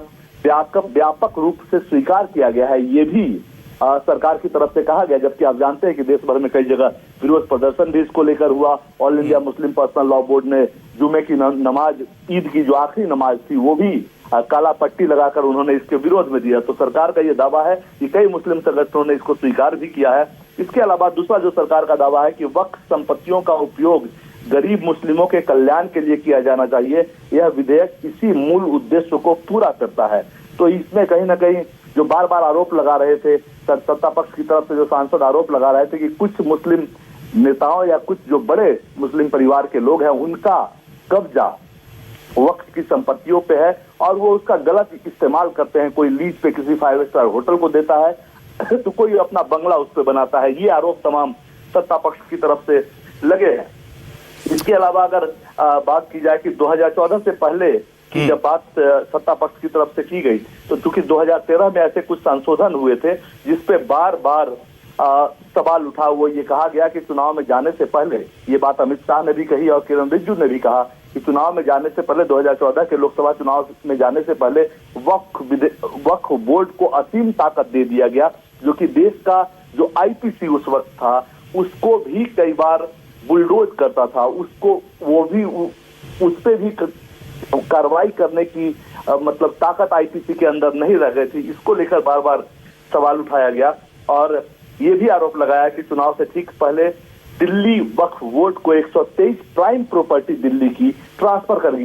व्यापक रूप से स्वीकार किया गया है, ये भी सरकार की तरफ से कहा गया। जबकि आप जानते हैं कि देश भर में कई जगह विरोध प्रदर्शन भी इसको लेकर हुआ। All India Muslim personal law board ने जुमे की नमाज, ईद की जो आखिरी नमाज थी वो भी काला पट्टी लगाकर उन्होंने इसके विरोध में दिया। तो सरकार का ये दावा है कि कई मुस्लिम संगठनों ने इसको स्वीकार भी किया है। इसके अलावा दूसरा जो सरकार का दावा है कि वक्फ संपत्तियों का उपयोग गरीब मुस्लिमों के कल्याण के लिए किया जाना चाहिए, यह विधेयक इसी मूल उद्देश्य को पूरा करता है। तो इसमें कहीं ना कहीं जो बार बार आरोप लगा रहे थे सत्ता पक्ष की तरफ से, जो सांसद आरोप लगा रहे थे कि कुछ मुस्लिम नेताओं या कुछ जो बड़े मुस्लिम परिवार के लोग हैं उनका कब्जा वक्फ की संपत्तियों पे है और वो उसका गलत इस्तेमाल करते हैं। कोई लीज पे किसी 5 स्टार होटल को देता है तो कोई अपना बंगला उस पे बनाता है। ये आरोप तमाम सत्ता पक्ष की तरफ से लगे हैं। इसके अलावा अगर बात की जाए कि 2014 से पहले की जब बात सत्ता पक्ष की तरफ से की गई, तो चूंकि 2013 में ऐसे कुछ संशोधन हुए थे जिसपे बार बार सवाल उठा। वो ये कहा गया कि चुनाव में जाने से पहले, ये बात अमित शाह ने भी कही और किरण रिजिजू ने भी कहा कि चुनाव में जाने से पहले 2014 के लोकसभा चुनाव में जाने से पहले वक्फ बोर्ड को असीम ताकत दे दिया गया जो कि देश का जो आईपीसी उस वक्त था उसको भी कई बार बुलडोज करता था, उसको वो भी उस पे भी कार्रवाई करने की मतलब ताकत आईपीसी के अंदर नहीं रह गई थी। इसको लेकर बार बार सवाल उठाया गया और ये भी आरोप लगाया कि चुनाव से ठीक पहले दिल्ली वक्फ बोर्ड को 123 प्राइम प्रॉपर्टी दिल्ली की ट्रांसफर कर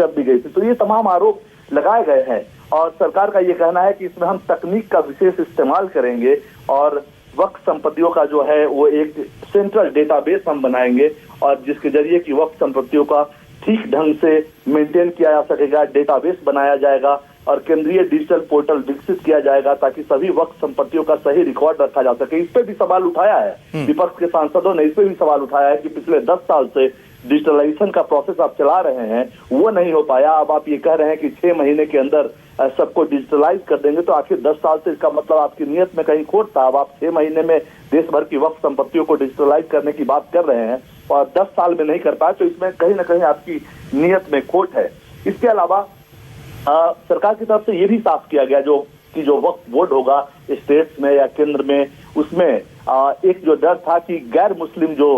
दी गई थी। तो ये तमाम आरोप लगाए गए हैं और सरकार का ये कहना है कि इसमें हम तकनीक का विशेष इस्तेमाल करेंगे और वक्फ संपत्तियों का जो है वो एक सेंट्रल डेटाबेस हम बनाएंगे और जिसके जरिए कि वक्फ संपत्तियों का ठीक ढंग से मेंटेन किया जा सकेगा, डेटाबेस बनाया जाएगा और केंद्रीय डिजिटल पोर्टल विकसित किया जाएगा ताकि सभी वक्फ संपत्तियों का सही रिकॉर्ड रखा जा सके। इस पे भी सवाल उठाया है, विपक्ष के सांसदों ने इस पे भी सवाल उठाया है कि पिछले 10 साल से डिजिटलाइजेशन का प्रोसेस आप चला रहे हैं, वो नहीं हो पाया। अब आप ये कह रहे हैं कि 6 महीने के अंदर सबको डिजिटलाइज कर देंगे, तो आखिर 10 साल से इसका मतलब आपकी नियत में कहीं खोट था। अब आप 6 महीने में देश भर की वक्फ संपत्तियों को डिजिटलाइज करने की बात कर रहे हैं और 10 साल में नहीं कर पाए, तो इसमें कहीं ना कहीं आपकी नियत में खोट है। इसके अलावा सरकार की तरफ से ये भी साफ किया गया जो वक्फ बोर्ड होगा स्टेट्स में या केंद्र में, उसमें एक जो डर था कि गैर मुस्लिम जो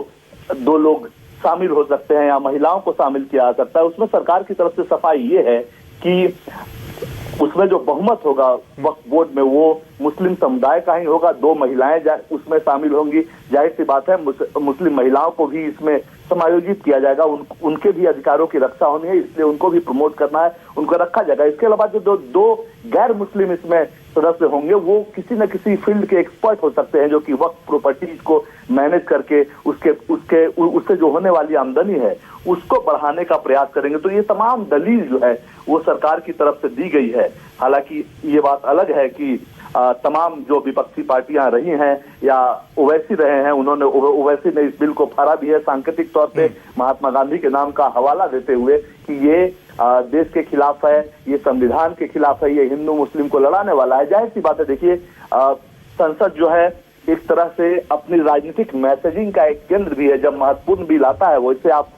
2 लोग शामिल हो सकते हैं या महिलाओं को शामिल किया जा सकता है, उसमें सरकार की तरफ से सफाई ये है कि उसमें जो बहुमत होगा वक्फ बोर्ड में वो मुस्लिम समुदाय का ही होगा, 2 महिलाएं उसमें शामिल होंगी। जाहिर सी बात है मुस्लिम महिलाओं को भी इसमें समायोजित किया जाएगा, उनके भी अधिकारों की रक्षा होनी है, इसलिए उनको भी प्रमोट करना है, उनको रखा जाएगा। इसके अलावा जो 2 गैर मुस्लिम इसमें सदस्य होंगे वो किसी न किसी फील्ड के एक्सपर्ट हो सकते हैं जो कि वक्फ प्रॉपर्टीज को मैनेज करके उससे जो होने वाली आमदनी है उसको बढ़ाने का प्रयास करेंगे। तो ये तमाम दलील जो है वो सरकार की तरफ से दी गई है। हालांकि ये बात अलग है कि तमाम जो विपक्षी पार्टियां रही हैं या ओवैसी रहे हैं, ओवैसी ने इस बिल को फाड़ा भी है सांकेतिक तौर पे महात्मा गांधी के नाम का हवाला देते हुए कि ये देश के खिलाफ है, ये संविधान के खिलाफ है, ये हिंदू मुस्लिम को लड़ाने वाला है। जाहिर सी बात है, देखिए संसद जो है एक तरह से अपनी राजनीतिक मैसेजिंग का एक केंद्र भी है। जब महत्वपूर्ण बिल आता है वैसे आप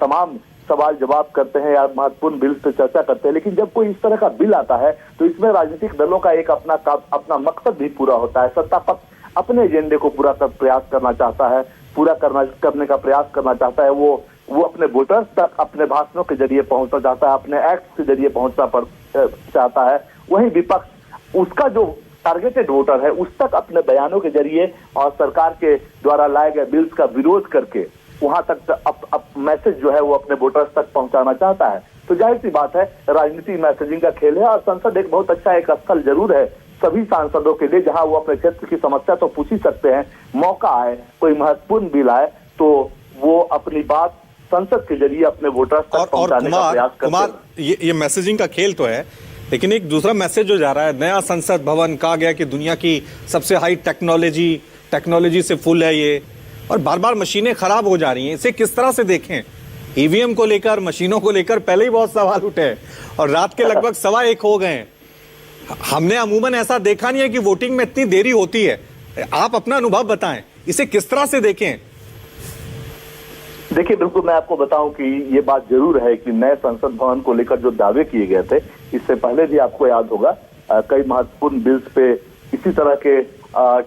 तमाम सवाल जवाब करते हैं या महत्वपूर्ण बिल पे चर्चा करते हैं, लेकिन जब कोई इस तरह का बिल आता है तो इसमें राजनीतिक दलों का एक अपना मकसद भी पूरा होता है। सत्ता पक्ष अपने एजेंडे को पूरा प्रयास करना चाहता है, करने का प्रयास करना चाहता है। वो अपने वोटर्स तक अपने भाषणों के जरिए पहुंचना चाहता है, अपने एक्ट के जरिए पहुंचना चाहता है। वहीं विपक्ष उसका जो टारगेटेड वोटर है उस तक अपने बयानों के जरिए और सरकार के द्वारा लाए गए बिल्स का विरोध करके वहां तक मैसेज जो है वो अपने वोटर्स तक पहुंचाना चाहता है। तो जाहिर सी बात है राजनीति मैसेजिंग का खेल है और संसद एक बहुत अच्छा एक स्थल जरूर है सभी सांसदों के लिए जहां वो अपने क्षेत्र की समस्या तो पूछ ही सकते हैं, मौका आए कोई महत्वपूर्ण बिल आए तो वो अपनी बात संसद के जरिए अपने वोटर्स तक पहुंचाने का प्रयास करते हैं। ये मैसेजिंग का खेल तो है, लेकिन एक दूसरा मैसेज जो जा रहा है, नया संसद भवन कहा गया कि दुनिया की सबसे हाई टेक्नोलॉजी से फुल है ये, और बार बार मशीनें खराब हो जा रही हैं। इसे किस तरह से देखें? ईवीएम को लेकर, मशीनों को लेकर पहले ही बहुत सवाल उठे हैं और रात के लगभग 1:15 हो गए हैं। हमने अमूमन ऐसा देखा नहीं है कि वोटिंग में इतनी देरी होती है। आप अपना अनुभव बताएं, इसे किस तरह से देखें? देखिए, बिल्कुल मैं आपको बताऊं कि ये बात जरूर है कि नए संसद भवन को लेकर जो दावे किए गए थे, इससे पहले भी आपको याद होगा कई महत्वपूर्ण बिल्स पे इसी तरह के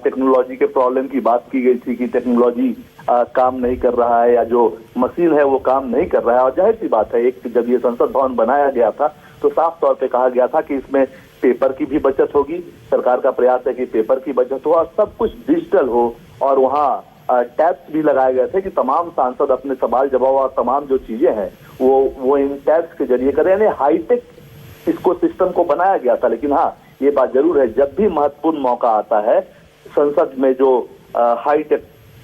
टेक्नोलॉजी के प्रॉब्लम की बात की गई थी कि टेक्नोलॉजी काम नहीं कर रहा है या जो मशीन है वो काम नहीं कर रहा है। और जाहिर सी बात है, एक जब ये संसद भवन बनाया गया था तो साफ तौर पे कहा गया था कि इसमें पेपर की भी बचत होगी। सरकार का प्रयास है कि पेपर की बचत हो और सब कुछ डिजिटल हो और वहाँ टैब्स भी लगाए गए थे कि तमाम सांसद अपने सवाल जवाब और तमाम जो चीजें हैं वो इन टैब्स के जरिए करें, यानी हाईटेक इसको सिस्टम को बनाया गया था। लेकिन हाँ, ये बात जरूर है, जब भी महत्वपूर्ण मौका आता है संसद में जो हाई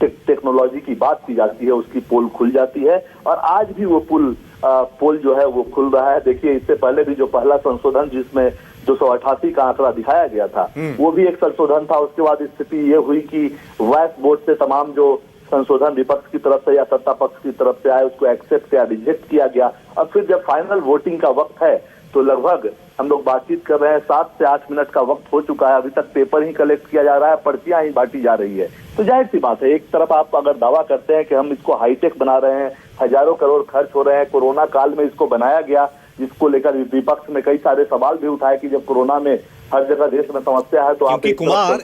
टेक्नोलॉजी की बात की जाती है उसकी पोल खुल जाती है और आज भी वो पोल जो है वो खुल रहा है। देखिए, इससे पहले भी जो पहला संशोधन जिसमें 288 का आंकड़ा दिखाया गया था वो भी एक संशोधन था। उसके बाद स्थिति ये हुई कि वैक्स बोर्ड से तमाम जो संशोधन विपक्ष की तरफ से या सत्ता पक्ष की तरफ से आए उसको एक्सेप्ट या रिजेक्ट किया गया और फिर जब फाइनल वोटिंग का वक्त है तो लगभग हम लोग बातचीत कर रहे हैं 7 से 8 मिनट का वक्त हो चुका है, अभी तक पेपर ही कलेक्ट किया जा रहा है, पर्चियां ही बांटी जा रही है। तो जाहिर सी बात है, एक तरफ आप अगर दावा करते हैं कि हम इसको हाईटेक बना रहे हैं, हजारों करोड़ खर्च हो रहे हैं, कोरोना काल में इसको बनाया गया जिसको लेकर विपक्ष में कई सारे सवाल भी उठाए कि जब कोरोना में हर जगह देश में समस्या है तो आप क्योंकि कुमार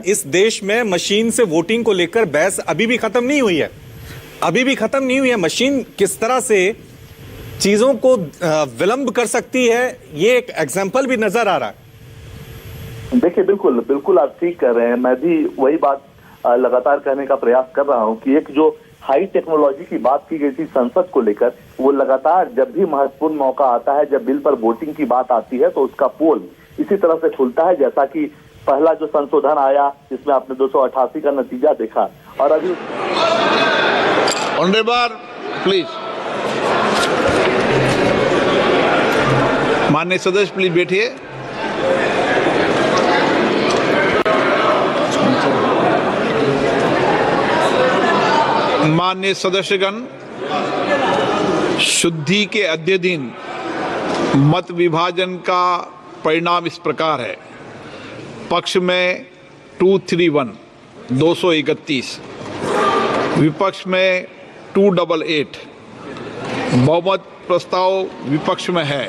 इस देश में मशीन से वोटिंग को लेकर बहस अभी भी खत्म नहीं हुई है। मशीन किस तरह से चीजों को विलंब कर सकती है, ये एक एग्जाम्पल भी नजर आ रहा है। देखिए बिल्कुल आप ठीक कर रहे हैं। मैं भी वही बात लगातार कहने का प्रयास कर रहा हूं कि एक जो हाई टेक्नोलॉजी की बात की गई थी संसद को लेकर, वो लगातार जब भी महत्वपूर्ण मौका आता है, जब बिल पर वोटिंग की बात आती है, तो उसका पोल इसी तरह से खुलता है जैसा कि पहला जो संशोधन आया जिसमें आपने 288 का नतीजा देखा। और अभी ऑनरेबल प्लीज, माननीय सदस्य प्लीज बैठिए। माननीय सदस्यगण, शुद्धि के अद्य दिन मत विभाजन का परिणाम इस प्रकार है। पक्ष में 231 231, विपक्ष में 288। बहुमत प्रस्ताव विपक्ष में है।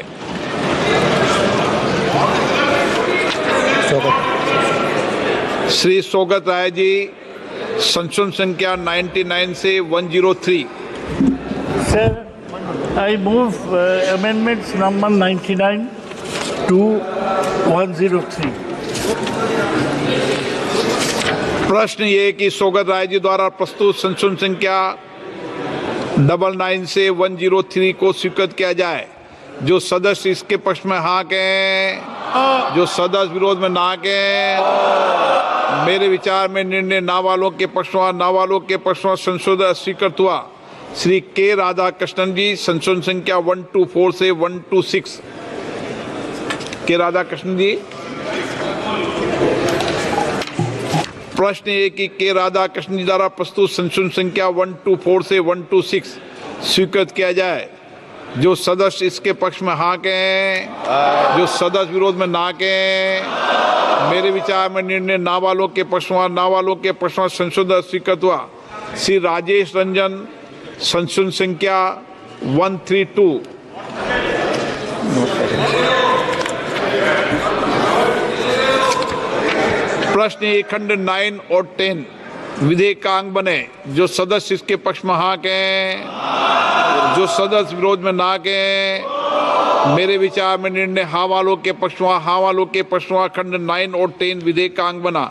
श्री सौगत राय जी संशोधन संख्या 99 से 103। Sir, I move amendments number 99 to 103. प्रश्न ये कि सौगत राय जी द्वारा प्रस्तुत संशोधन संख्या 99 से 103 को स्वीकृत किया जाए। जो सदस्य इसके पक्ष में हाँ कहें, जो सदस्य विरोध में ना कहें। मेरे विचार में निर्णय ना वालों के पक्ष में संशोधन स्वीकृत हुआ। श्री के राधाकृष्णन जी संशोधन संख्या 124 से 126। के राधाकृष्णन जी, प्रश्न ये कि के राधाकृष्णन जी द्वारा प्रस्तुत संशोधन संख्या 124 से 126 स्वीकृत किया जाए। जो सदस्य इसके पक्ष में हाँ कहें, जो सदस्य विरोध में ना कहें। मेरे विचार में निर्णय ना वालों के पक्ष में संशोधन स्वीकृत हुआ। श्री राजेश रंजन संशोधन संख्या 132। प्रश्न ये खंड 9 और 10 विधेयक का अंग बने। जो सदस्य इसके पक्ष में हाँ कहें, जो सदस्य विरोध में ना कहें। मेरे विचार में निर्णय हाँ वालों के पक्ष में खंड 9 और 10 विधेयक का अंग बना।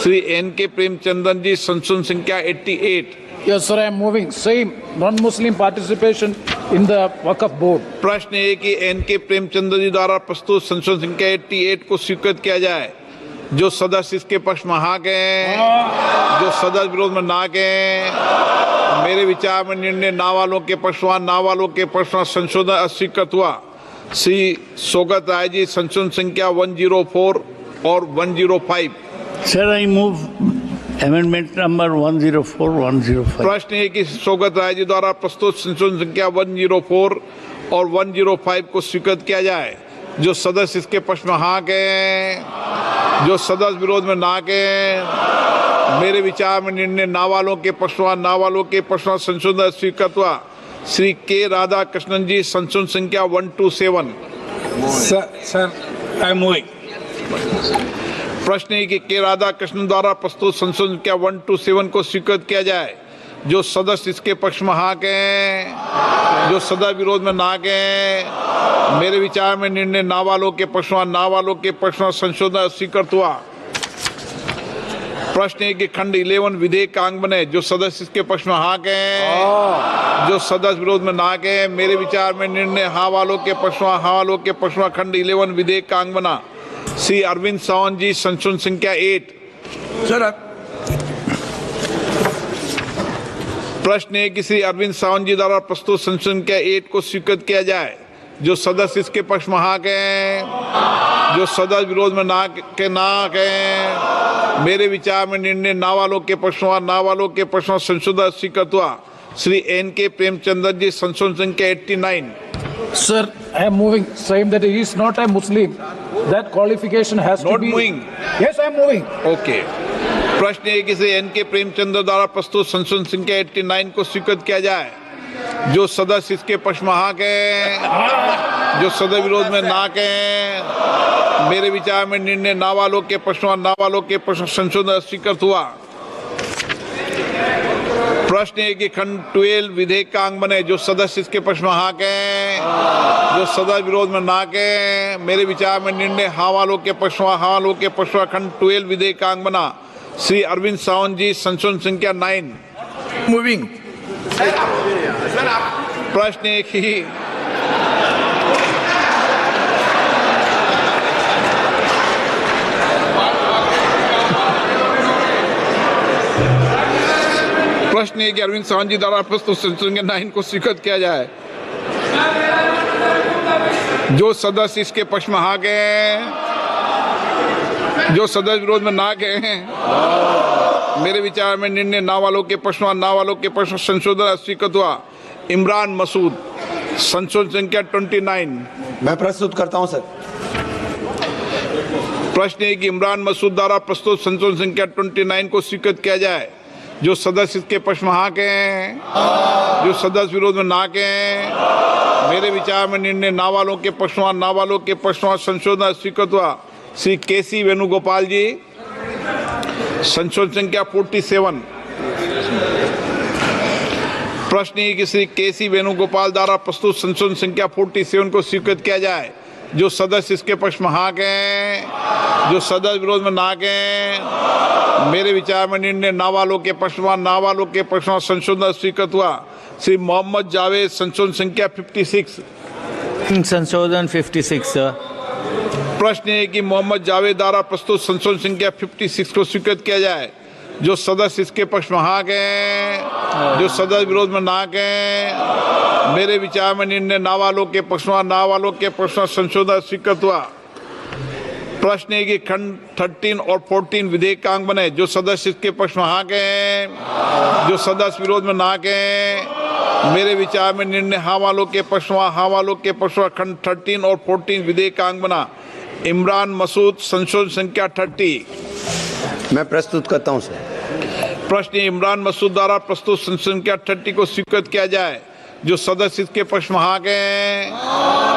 श्री N.K. प्रेमचंदन जी संशोधन संख्या 88। Yes, sir, I am moving. Same non-Muslim participation in the Waqf board. प्रश्न ये कि N.K. प्रेमचंदन जी द्वारा प्रस्तुत संशोधन संख्या 88 को स्वीकृत किया जाए। जो सदस्य इसके पक्ष में हाँ कहें, जो सदस्य विरोध में ना कहें। मेरे विचार में निर्णय ना वालों के पक्ष में संशोधन अस्वीकृत हुआ। श्री सौगत राय जी संशोधन संख्या 104 और 105। Sir, I move amendment number 104, 105. प्रश्न है कि सौगत राय जी द्वारा प्रस्तुत संशोधन संख्या 104 और 105 को स्वीकृत किया जाए। जो सदस्य इसके पक्ष में हाँ कहें, जो सदस्य विरोध में ना कहें। मेरे विचार में निर्णय ना वालों के पक्ष में संशोधन स्वीकृत हुआ। श्री के राधाकृष्णन जी संशोधन संख्या 127। Sir, I am moving. प्रश्न है कि के राधाकृष्णन द्वारा प्रस्तुत संशोधन संख्या 127 को स्वीकृत किया जाए। जो सदस्य इसके पक्ष में हाँ कहें, जो सदस्य विरोध में ना कहें। मेरे विचार में निर्णय ना वालों के पक्ष में संशोधन स्वीकृत हुआ। प्रश्न है कि खंड 11 विधेयक का अंग बने। जो सदस्य इसके पक्ष में हाँ कहें, जो सदस्य विरोध में ना कहें। मेरे विचार में निर्णय हाँ वालों के पक्ष में खंड 11 विधेयक का अंग बना। श्री अरविंद सावंत जी संशोधन संख्या 8। सर, प्रश्न है कि श्री अरविंद सावंत जी द्वारा प्रस्तुत संशोधन संख्या 8 को स्वीकृत किया जाए। जो सदस्य इसके पक्ष में हाँ कहें, जो सदस्य विरोध में ना कहें। मेरे विचार में निर्णय ना वालों के पक्ष में संशोधन स्वीकृत हुआ। श्री N.K. प्रेमचंदन जी संशोधन संख्या 89। Sir, I am moving. Saying that he is not a Muslim. That qualification has to Not be. moving. Yes, I am moving. Okay. प्रश्न है कि श्री N.K. प्रेमचंद द्वारा प्रस्तुत संशोधन संख्या 89 को स्वीकृत किया जाए। जो सदस्य इसके पक्ष में हाँ कहें, जो सदस्य विरोध में ना कहें, मेरे विचार में निर्णय ना वालों के पक्ष में ना वालों के पक्ष में संशोधन स्वीकृत हुआ। प्रश्न है कि खंड 12 विधेयक का अंग बने, जो सदस्य इसके पक्ष में हाँ कहें, जो सदस्य विरोध में ना कहें, मेरे विचार में निर्णय हाँ वालों के पक्ष में हाँ वालों के पक्ष में खंड 12 विधेयक का अंग बना। श्री अरविंद सावंत जी, संशोधन संख्या 9। Moving. प्रश्न है कि अरविंद सावंत जी द्वारा प्रस्तुत संशोधन 9 को स्वीकृत किया जाए। जो सदस्य इसके पक्ष में हाँ गए, जो सदस्य विरोध में ना गए हैं, मेरे विचार में निर्णय ना वालों के पक्ष में ना वालों के पक्ष में संशोधन स्वीकृत हुआ। इमरान मसूद, संशोधन संख्या 29। मैं प्रस्तुत करता हूं सर। प्रश्न है कि इमरान मसूद द्वारा प्रस्तुत संशोधन संख्या 29 को स्वीकृत किया जाए। जो सदस्य इसके पक्ष में हाँ कहें, जो सदस्य विरोध में ना कहें, मेरे विचार में निर्णय ना वालों के पक्ष में ना वालों के पक्ष में संशोधन स्वीकृत हुआ। श्री केसी वेणुगोपाल जी, संशोधन संख्या 47। प्रश्न है कि श्री केसी वेणुगोपाल द्वारा प्रस्तुत संशोधन संख्या 47 को स्वीकृत किया जाए। जो सदस्य इसके पक्ष में हाँ कहें, जो सदस्य विरोध में ना कहें, मेरे विचार में निर्णय ना वालों के पक्ष में ना वालों के पक्ष में संशोधन स्वीकृत हुआ। श्री मोहम्मद जावेद, संशोधन संख्या 56। संशोधन 56 सर। प्रश्न है कि मोहम्मद जावेद द्वारा प्रस्तुत संशोधन संख्या 56 को स्वीकृत किया जाए। जो सदस्य इसके पक्ष में हाँ कहें, जो सदस्य विरोध में ना कहें, मेरे विचार में निर्णय ना वालों के पक्ष में ना वालों के पक्ष में संशोधन स्वीकृत हुआ। प्रश्न है कि खंड 13 और 14 विधेयक का अंग बने। जो सदस्य इसके पक्ष में हाँ कहें, जो सदस्य विरोध में ना कहें, मेरे विचार में निर्णय हाँ वालों के पक्ष में हाँ वालों के पक्ष में खंड 13 और 14 विधेयक का अंग बना। इमरान मसूद, संशोधन संख्या 30। मैं प्रस्तुत करता हूं सर। प्रश्न इमरान मसूद द्वारा प्रस्तुत संशोधन संख्या 30 को स्वीकृत किया जाए। जो सदस्य इसके पक्ष में हाँ कहें,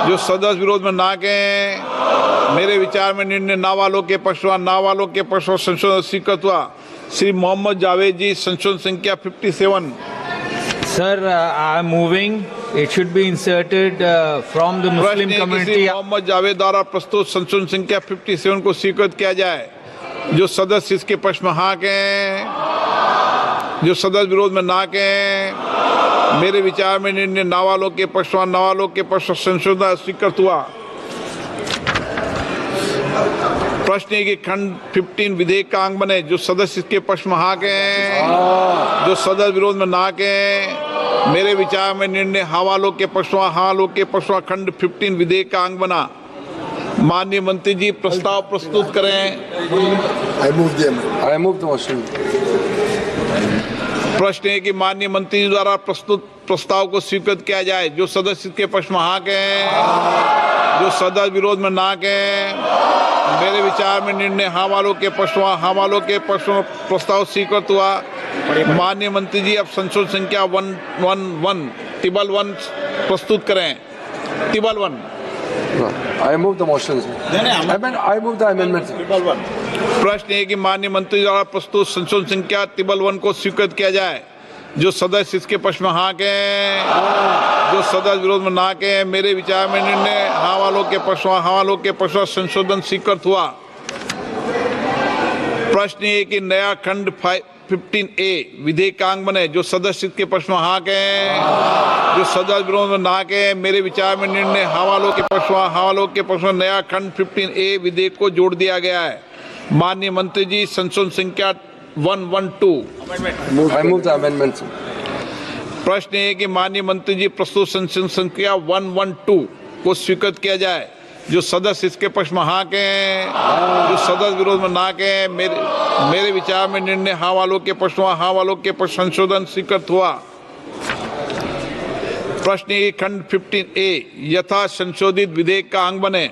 जो सदस्य विरोध में ना कहें, मेरे विचार में निर्णय ना वालों के पक्ष में ना वालों के पक्ष में संशोधन स्वीकृत हुआ। श्री मोहम्मद जावेद जी, संशोधन संख्या 57। Sir, I am moving. It should be inserted from the Muslim community. Mohammad Javed द्वारा प्रस्तुत संशोधन संख्या 57 को स्वीकृत किया जाए। जो सदस्य इसके पक्ष में हाँ कहें, जो सदस्य विरोध में ना कहें, मेरे विचार में निर्णय ना वालों के पक्ष में ना वालों के पक्ष में संशोधन स्वीकृत हुआ। प्रश्न है कि खंड 15 विधेयक का अंग बने। जो सदस्य इसके पक्ष में हाँ कहें, जो सदस्य विरोध में ना कहें, मेरे विचार में निर्णय हाँ वालों के पक्ष में हाँ वालों के पक्ष में खंड 15 विधेयक का अंग बना। माननीय मंत्री जी, प्रस्ताव प्रस्तुत करें। I move the motion. प्रश्न है कि माननीय मंत्री जी द्वारा प्रस्तुत प्रस्ताव को स्वीकृत किया जाए। जो सदस्य के पक्ष में हाँ कहें, जो सदस्य विरोध में ना कहें, मेरे विचार में निर्णय हाँ वालों के पक्ष में हाँ वालों के पक्ष में प्रस्ताव स्वीकृत हुआ। माननीय मंत्री जी, अब संशोधन संख्या 111 टिबल 1 प्रस्तुत करें। टिबल 1। I move the motion. I move the amendment. प्रश्न है कि माननीय मंत्री द्वारा प्रस्तुत संशोधन संख्या टिबल 1 को स्वीकृत किया जाए। जो सदस्य इसके पक्ष में हाँ कहें, जो सदस्य विरोध में ना कहें, मेरे विचार में निर्णय हाँ वालों के पक्ष में हाँ वालों के पक्ष में संशोधन स्वीकृत हुआ। प्रश्न है कि नया खंड 15A विधेयक का अंग बने। जो सदस्य के पक्ष में हाँ कहें, जो सदस्य विरोध में ना कहें, मेरे विचार में निर्णय हाँ वालों के पक्ष में हाँ वालों के पक्ष में नया खंड 15A विधेयक को जोड़ दिया गया है। माननीय मंत्री जी, संशोधन संख्या 112। I move the amendment. प्रश्न है कि माननीय मंत्री जी, प्रस्तुत संशोधन संख्या 112 को स्वीकृत किया जाए। जो सदस्य इसके पक्ष में हाँ कहें, जो सदस्य विरोध में ना कहें, मेरे विचार में निर्णय हाँ वालों के पक्ष में हाँ वालों के पक्ष संशोधन स्वीकृत हुआ। प्रश्न है खंड 15A यथा संशोधित विधेयक का अंग बने।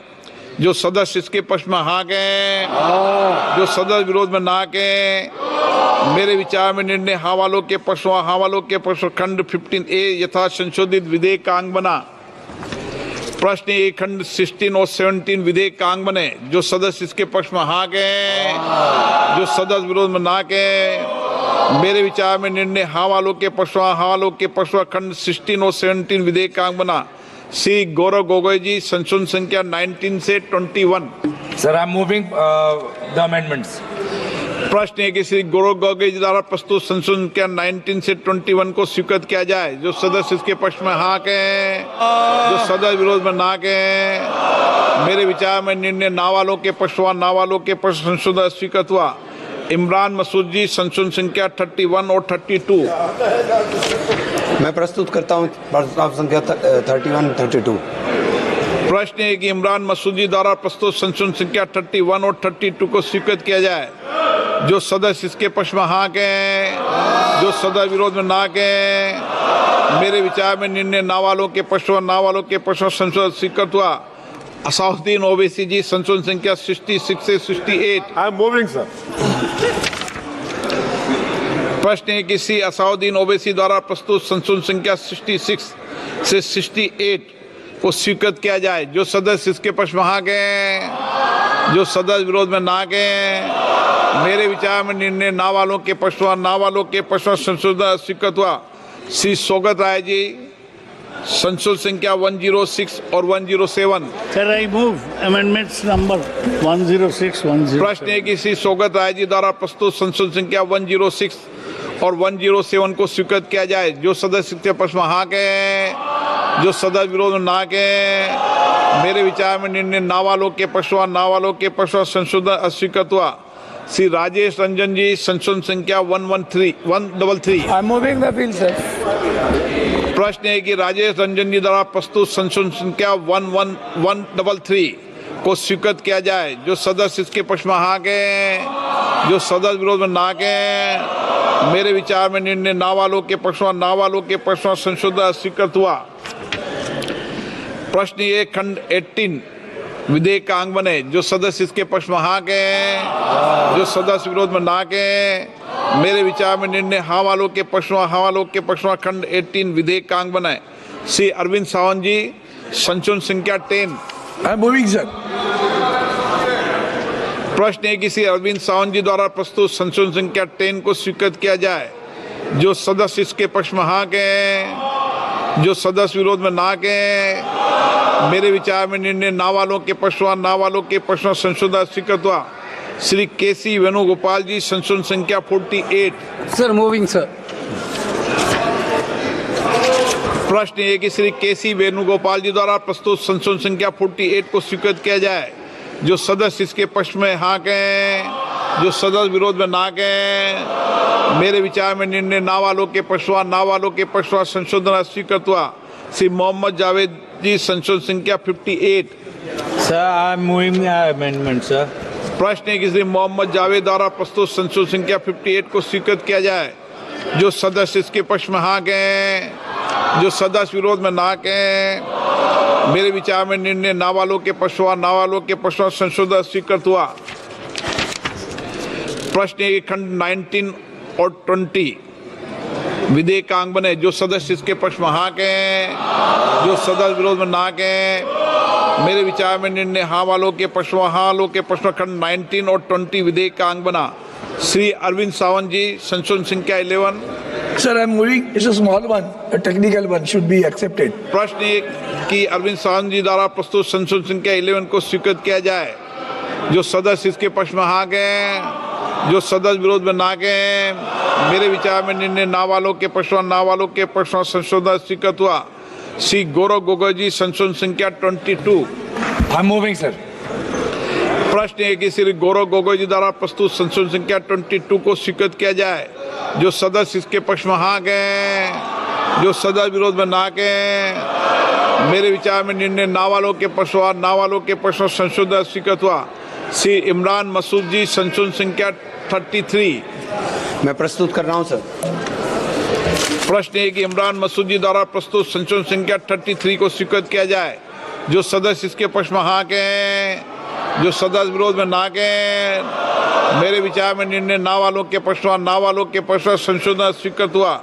जो सदस्य इसके पक्ष में हाँ कहें, जो सदस्य विरोध में ना कहें। मेरे विचार में निर्णय हाँ वालों के पक्ष में, हाँ वालों के पक्ष में खंड 15A यथा संशोधित विधेयक का अंग बना। प्रश्न ये खंड 16 और 17 विधेयक का अंग बने। जो सदस्य इसके पक्ष में हाँ कहें, जो सदस्य विरोध में ना कहें। मेरे विचार में निर्णय हाँ वालों के पक्ष में, हाँ वालों के पक्ष में खंड 16 और 17 विधेयक का अंग बना। श्री गौरव गोगोई जी, संशोधन संख्या 19 से 21। Sir, I'm moving the amendments. प्रश्न है कि श्री गौरव गोगोई जी द्वारा प्रस्तुत संशोधन संख्या 19 से 21 को स्वीकृत किया जाए। जो सदस्य इसके पक्ष में हाँ कहें, जो सदस्य विरोध में ना कहें। मेरे विचार में निर्णय ना वालों के पक्ष में, ना वालों के पक्ष संशोधन स्वीकृत हुआ। इमरान मसूद जी, संशोधन संख्या 31 और 32। मैं प्रस्तुत करता हूँ प्रस्ताव संख्या 31-32। प्रश्न है कि इमरान मसूद जी द्वारा प्रस्तुत संशोधन संख्या 31 और 32 को स्वीकृत किया जाए। जो सदस्य इसके पक्ष में हाँ कहें, जो सदस्य विरोध में ना कहें। मेरे विचार में निर्णय ना वालों के पक्ष में, ना वालों के पक्ष में संशोधन स्वीकृत हुआ। असाउद्दीन ओवैसी जी, संशोधन संख्या 66 से 68। I'm moving, sir. प्रश्न है कि श्री असाउद्दीन ओवैसी द्वारा प्रस्तुत संशोधन संख्या 66 से 68 को स्वीकृत किया जाए। जो सदस्य इसके पक्ष में हाँ कहें, जो सदस्य विरोध में ना कहें। मेरे विचार में निर्णय ना वालों के पक्ष में, ना वालों के पक्ष में संशोधन स्वीकृत हुआ। श्री सौगत राय जी, संशोधन संख्या 106 और 107। Sir, I move amendments number 106, 107. प्रश्न है कि श्री सौगत राय जी द्वारा प्रस्तुत संशोधन संख्या 106 और 107 को स्वीकृत किया जाए। जो सदस्य इसके पक्ष में हाँ कहें, जो सदस्य विरोध में ना कहें। मेरे विचार में निर्णय ना वालों के पक्ष में, ना वालों के पक्ष में संशोधन अस्वीकृत हुआ। श्री राजेश रंजन जी, संशोधन संख्या 133। I'm moving the bill, sir. प्रश्न है कि राजेश रंजन जी द्वारा प्रस्तुत संशोधन संख्या 133 को स्वीकृत किया जाए। जो सदस्य इसके पक्ष में हाँ कहें, जो सदस्य विरोध में ना कहें। मेरे विचार में निर्णय ना वालों के पक्ष में, ना वालों के पक्ष में संशोधन स्वीकृत हुआ। प्रश्न ये खंड 18 विधेयक का अंग बने। जो सदस्य इसके पक्ष में हाँ कहें, जो सदस्य विरोध में ना कहें। मेरे विचार में निर्णय हाँ वालों के पक्ष में, हाँ वालों के पक्ष में खंड 18 विधेयक का अंग बनाए। श्री अरविंद सावंत जी, संशोधन संख्या 10। I'm moving, sir. प्रश्न है कि श्री अरविंद सावंत जी द्वारा प्रस्तुत संशोधन संख्या 10 को स्वीकृत किया जाए। जो सदस्य इसके पक्ष में हाँ कहें, जो सदस्य विरोध में ना कहें। मेरे विचार में निर्णय ना वालों के पक्ष में, ना वालों के पक्ष में संशोधन स्वीकृत हुआ। श्री केसी वेणुगोपाल जी, संशोधन संख्या 48। Sir, moving, sir. प्रश्न ये कि श्री केसी वेणुगोपाल जी द्वारा प्रस्तुत संशोधन संख्या 48 को स्वीकृत किया जाए। जो सदस्य इसके पक्ष में हाँ कहें, जो सदस्य विरोध में ना कहें। मेरे विचार में निर्णय ना वालों के पक्ष में, ना वालों के पक्ष में संशोधन स्वीकृत हुआ। श्री मोहम्मद जावेद जी, संशोधन संख्या 58। Sir, I'm moving the amendment, sir. प्रश्न है कि श्री मोहम्मद जावेद द्वारा प्रस्तुत संशोधन संख्या 58 को स्वीकृत किया जाए। जो सदस्य इसके पक्ष में हाँ कहें, जो सदस्य विरोध में ना कहें। मेरे विचार में निर्णय ना वालों के पक्ष में, ना वालों के पक्ष में संशोधन स्वीकृत हुआ। प्रश्न है कि खंड 19 और 20 विधेयक का अंग बने। जो सदस्य इसके पक्ष में हाँ कहें, जो सदस्य विरोध में ना कहें। मेरे विचार में निर्णय हाँ वालों के पक्ष में, हाँ वालों के पक्ष में खंड 19 और 20 विधेयक का अंग बना। श्री अरविंद सावंत जी, संशोधन संख्या 11। Sir, I'm moving. It's a small one. A technical one should be accepted. प्रश्न एक कि अरविंद सावंत जी द्वारा प्रस्तुत संशोधन संख्या 11 को स्वीकृत किया जाए। जो सदस्य इसके पक्ष में हाँ कहें, जो सदस्य विरोध में ना कहें। मेरे विचार में निर्णय ना वालों के पक्ष में, ना वालों के पक्ष में संशोधन स्वीकृत हुआ। श्री गौरव गोगोई जी, संशोधन संख्या 22। I'm moving, sir. प्रश्न है कि श्री गौरव गोगोई जी द्वारा प्रस्तुत संशोधन संख्या 22 को स्वीकृत किया जाए। जो सदस्य इसके पक्ष में हाँ कहें, जो सदस्य विरोध में ना कहें। मेरे विचार में निर्णय ना वालों के पक्ष में, ना वालों के पक्ष में संशोधन स्वीकृत हुआ। श्री इमरान मसूद जी, संशोधन संख्या 33। मैं प्रस्तुत कर रहा हूँ सर। प्रश्न है कि इमरान मसूद जी द्वारा प्रस्तुत संशोधन संख्या 33 को स्वीकृत किया जाए। जो सदस्य इसके पक्ष में हाँ कहें, जो सदस्य विरोध में ना कहें, मेरे विचार में निर्णय ना वालों के पक्ष में, ना वालों के पक्ष में संशोधन स्वीकृत हुआ।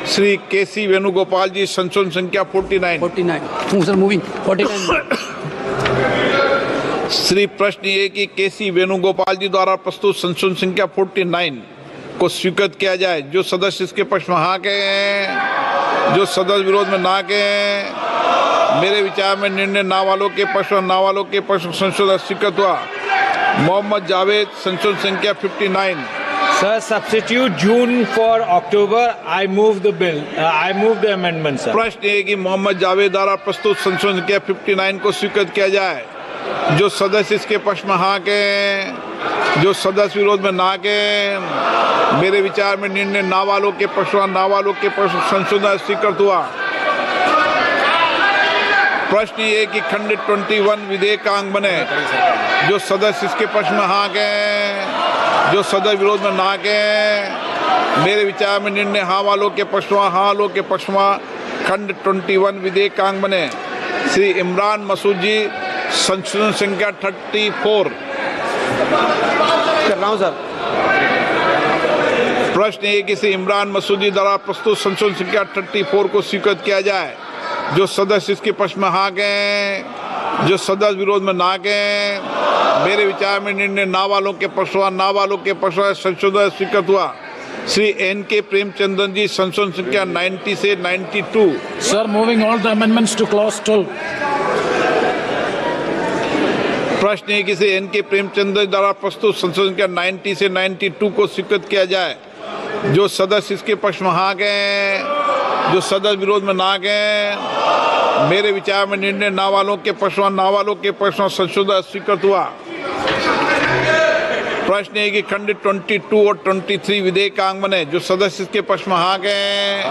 श्री केसी वेणुगोपाल जी, संशोधन संख्या 49। Sir moving 49। श्री प्रश्न ये कि केसी वेणुगोपाल जी द्वारा प्रस्तुत संशोधन संख्या 49 को स्वीकृत किया जाए। जो सदस्य इसके पक्ष में हाँ कहें, जो सदस्य विरोध में ना कहें, मेरे विचार में निर्णय ना वालों के पक्ष में, ना वालों के पक्ष में संशोधन स्वीकृत हुआ। मोहम्मद जावेद, संशोधन संख्या 59। Sir, substitute June for October. I move the bill. I move the amendment, sir. प्रश्न ये कि मोहम्मद जावेद द्वारा प्रस्तुत संशोधन संख्या 59 को स्वीकृत किया जाए। जो सदस्य इसके पक्ष में हाँ के, जो सदस्य विरोध में ना के, मेरे विचार में निर्णय ना वालों के पक्ष में, ना वालों के पक्ष में संशोधन स्वीकृत हुआ। प्रश्न ये कि खंड 21 विधेयक का अंग बने। जो सदस्य इसके पक्ष में हाँ के, जो सदस्य विरोध में ना के, मेरे विचार में निर्णय हाँ वालों के पक्ष में, हाँ वालों के पक्ष में खंड 21 विधेयक का अंग बने। श्री इमरान मसूद जी, संशोधन संख्या 34। कर रहा हूँ सर। प्रश्न ये कि श्री इमरान मसूदी द्वारा प्रस्तुत संशोधन संख्या 34 को स्वीकृत किया जाए। जो सदस्य इसके पक्ष में हाँ कहें, जो सदस्य विरोध में ना कहें, मेरे विचार में निर्णय ना वालों के पक्ष में, ना वालों के पक्ष में संशोधन स्वीकृत हुआ। श्री एन.के. प्रेमचंद्रन जी, संशोधन संख्या 90 से 92। Sir, moving all the amendments to clause 12. प्रश्न है कि से एन.के. प्रेमचंद्र द्वारा प्रस्तुत संशोधन संख्या 90 से 92 को स्वीकृत किया जाए। जो सदस्य इसके पक्ष में हाँ गए, जो सदस्य विरोध में ना गए, मेरे विचार में निर्णय ना वालों के पक्ष में, ना वालों के पक्ष में संशोधन स्वीकृत हुआ। प्रश्न है कि खंड 22 और 23 विधेयक का अंग बने। जो सदस्य इसके पक्ष में हाँ गए,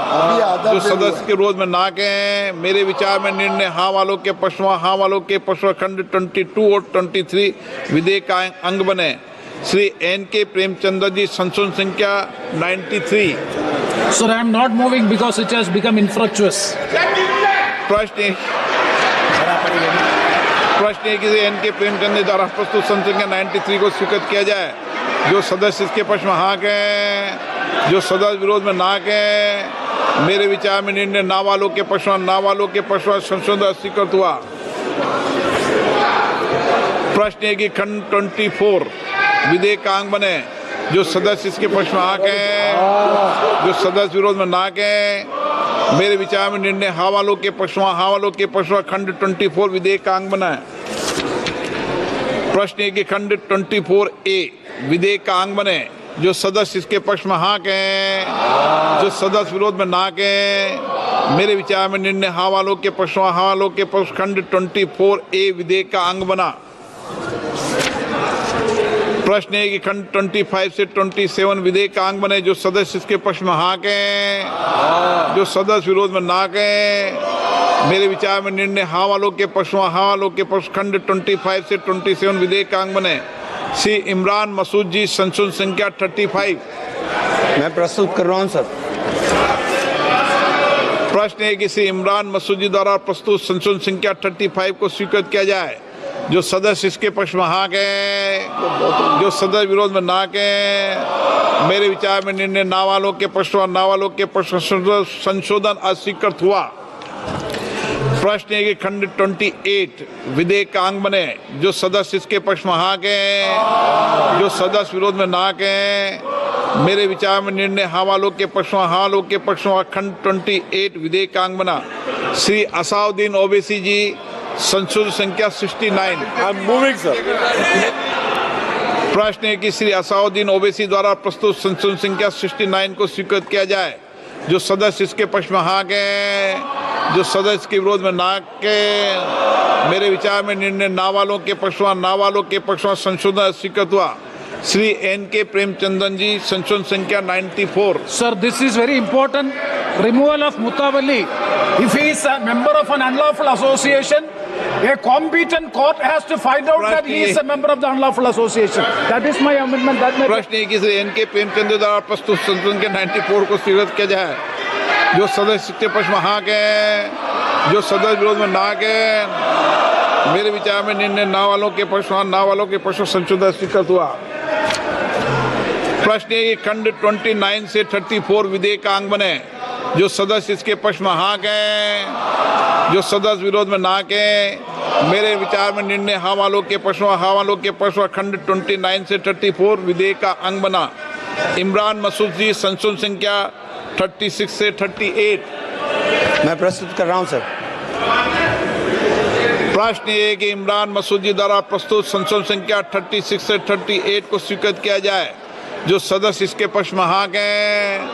जो सदस्य के विरोध में ना गए, मेरे विचार में निर्णय हाँ वालों के पक्ष में, हाँ वालों के पक्ष में खंड 22 और 23 विधेयक का अंग बने। श्री एन.के. प्रेमचंद्र जी, संशोधन संख्या 93। Sir, I am not moving because it has become infructuous. प्रश्न है कि एन.के. प्रेमचंद द्वारा प्रस्तुत संशोधन संख्या 93 को स्वीकृत किया जाए। जो सदस्य इसके पक्ष में हाँ गए, जो सदस्य विरोध में ना गए, मेरे विचार में निर्णय ना वालों के पक्ष में, ना वालों के पक्ष में संशोधन स्वीकृत हुआ। प्रश्न है कि खंड 24 विधेयक का अंग बने। जो सदस्य इसके पक्ष में हाँ गए, जो सदस्य विरोध में ना गए, मेरे विचार में निर्णय हाँ वालों के पक्ष में, हाँ वालों के पक्ष में खंड 24 विधेयक का अंग बना है। प्रश्न है कि खंड 24A विधेयक का अंग बने। जो सदस्य इसके पक्ष में हाँ कहें, जो सदस्य विरोध में ना कहें, मेरे विचार में निर्णय हाँ वालों के पक्ष में, हाँ वालों के पक्ष खंड 24A विधेयक का अंग बना। प्रश्न है कि खंड 25 से 27 विधेयक का अंग बने। जो सदस्य इसके पक्ष में हाँ कहें, जो सदस्य विरोध में ना कहें, मेरे विचार में निर्णय हाँ वालों के पक्ष में, हाँ वालों के पक्ष खंड 25 से 27 विधेयक का अंग बने। श्री इमरान मसूद जी, संशोधन संख्या 35। मैं प्रस्तुत कर रहा हूँ सर। प्रश्न है कि श्री इमरान मसूद जी द्वारा प्रस्तुत संशोधन संख्या 35 को स्वीकृत किया जाए। जो सदस्य इसके पक्ष में हाँ गए, जो सदस्य विरोध में ना गए, मेरे विचार में निर्णय ना वालों के पक्ष में, ना वालों के पक्ष में संशोधन अस्वीकृत हुआ। प्रश्न है कि खंड 28 विधेयक का अंग बने। जो सदस्य इसके पक्ष में हाँ गए, जो सदस्य विरोध में ना गए, मेरे विचार में निर्णय हाँ वालों के पक्ष में, हाँ वालों के पक्ष में खंड 28 विधेयक का अंग बना। श्री असाउद्दीन ओवैसी जी, संशोधन संख्या 69। Moving sir. प्रश्न है कि श्री असाउद्दीन ओवैसी द्वारा प्रस्तुत संशोधन संख्या 69 को स्वीकृत किया जाए। जो सदस्य इसके पक्ष में हाँ गए, जो सदस्य के विरोध में ना के, मेरे विचार में निर्णय ना वालों के पक्ष में, ना वालों के पक्ष में संशोधन स्वीकृत हुआ। श्री एन.के. प्रेमचंद्रन जी, संशोधन संख्या 94। Sir, this is very important. Removal of Mutawalli. If he is a member of an unlawful association, a competent court has to find out that he is a member of the unlawful association. That is my amendment. That may प्रश्न है कि श्री एन.के. प्रेमचंद्र द्वारा प्रस्तुत संशोधन के 94 को स्वीकृत किया जाए। जो सदस्य के पक्ष में हाँ गए, जो सदस्य विरोध में ना गए, मेरे विचार में निर्णय ना वालों के पक्ष में, ना वालों के पक्ष में संशोधन स्वीकृत हुआ। प्रश्न है कि खंड 29 से 34 विधेयक का अंग बने। जो सदस्य इसके पक्ष में हाँ कहें, जो सदस्य विरोध में ना कहें। मेरे विचार में निर्णय हाँ वालों के पक्ष में, हाँ वालों के पक्ष में खंड 29 से 34 विधेयक का अंग बना। इमरान मसूद जी, संशोधन संख्या 36 से 38। मैं प्रस्तुत कर रहा हूं सर। प्रश्न ये है कि इमरान मसूद जी द्वारा प्रस्तुत संशोधन संख्या 36 से 38 को स्वीकृत किया जाए। जो सदस्य इसके पक्ष में हाँ कहें,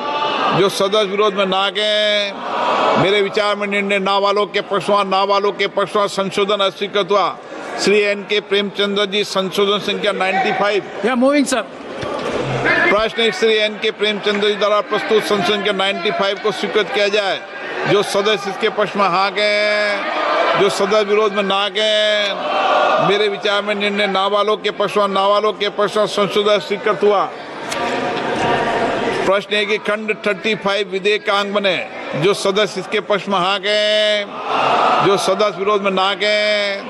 जो सदस्य विरोध में ना कहें। मेरे विचार में निर्णय ना वालों के पक्ष में, ना वालों के पक्ष में संशोधन अस्वीकृत हुआ। श्री N.K. प्रेमचंद्र जी, संशोधन संख्या 95। Yeah, moving, sir. प्रश्न श्री N.K. प्रेमचंद्र जी द्वारा प्रस्तुत संशोधन संख्या 95 को स्वीकृत किया जाए। जो सदस्य इसके पक्ष में हाँ कहें, जो सदस्य विरोध में ना कहें। मेरे विचार में निर्णय ना वालों के पक्ष में, ना वालों के पक्ष में संशोधन स्वीकृत हुआ। प्रश्न है कि खंड 35 विधेयक का अंग बने। जो सदस्य इसके पक्ष में हाँ कहें, जो सदस्य विरोध में ना कहें।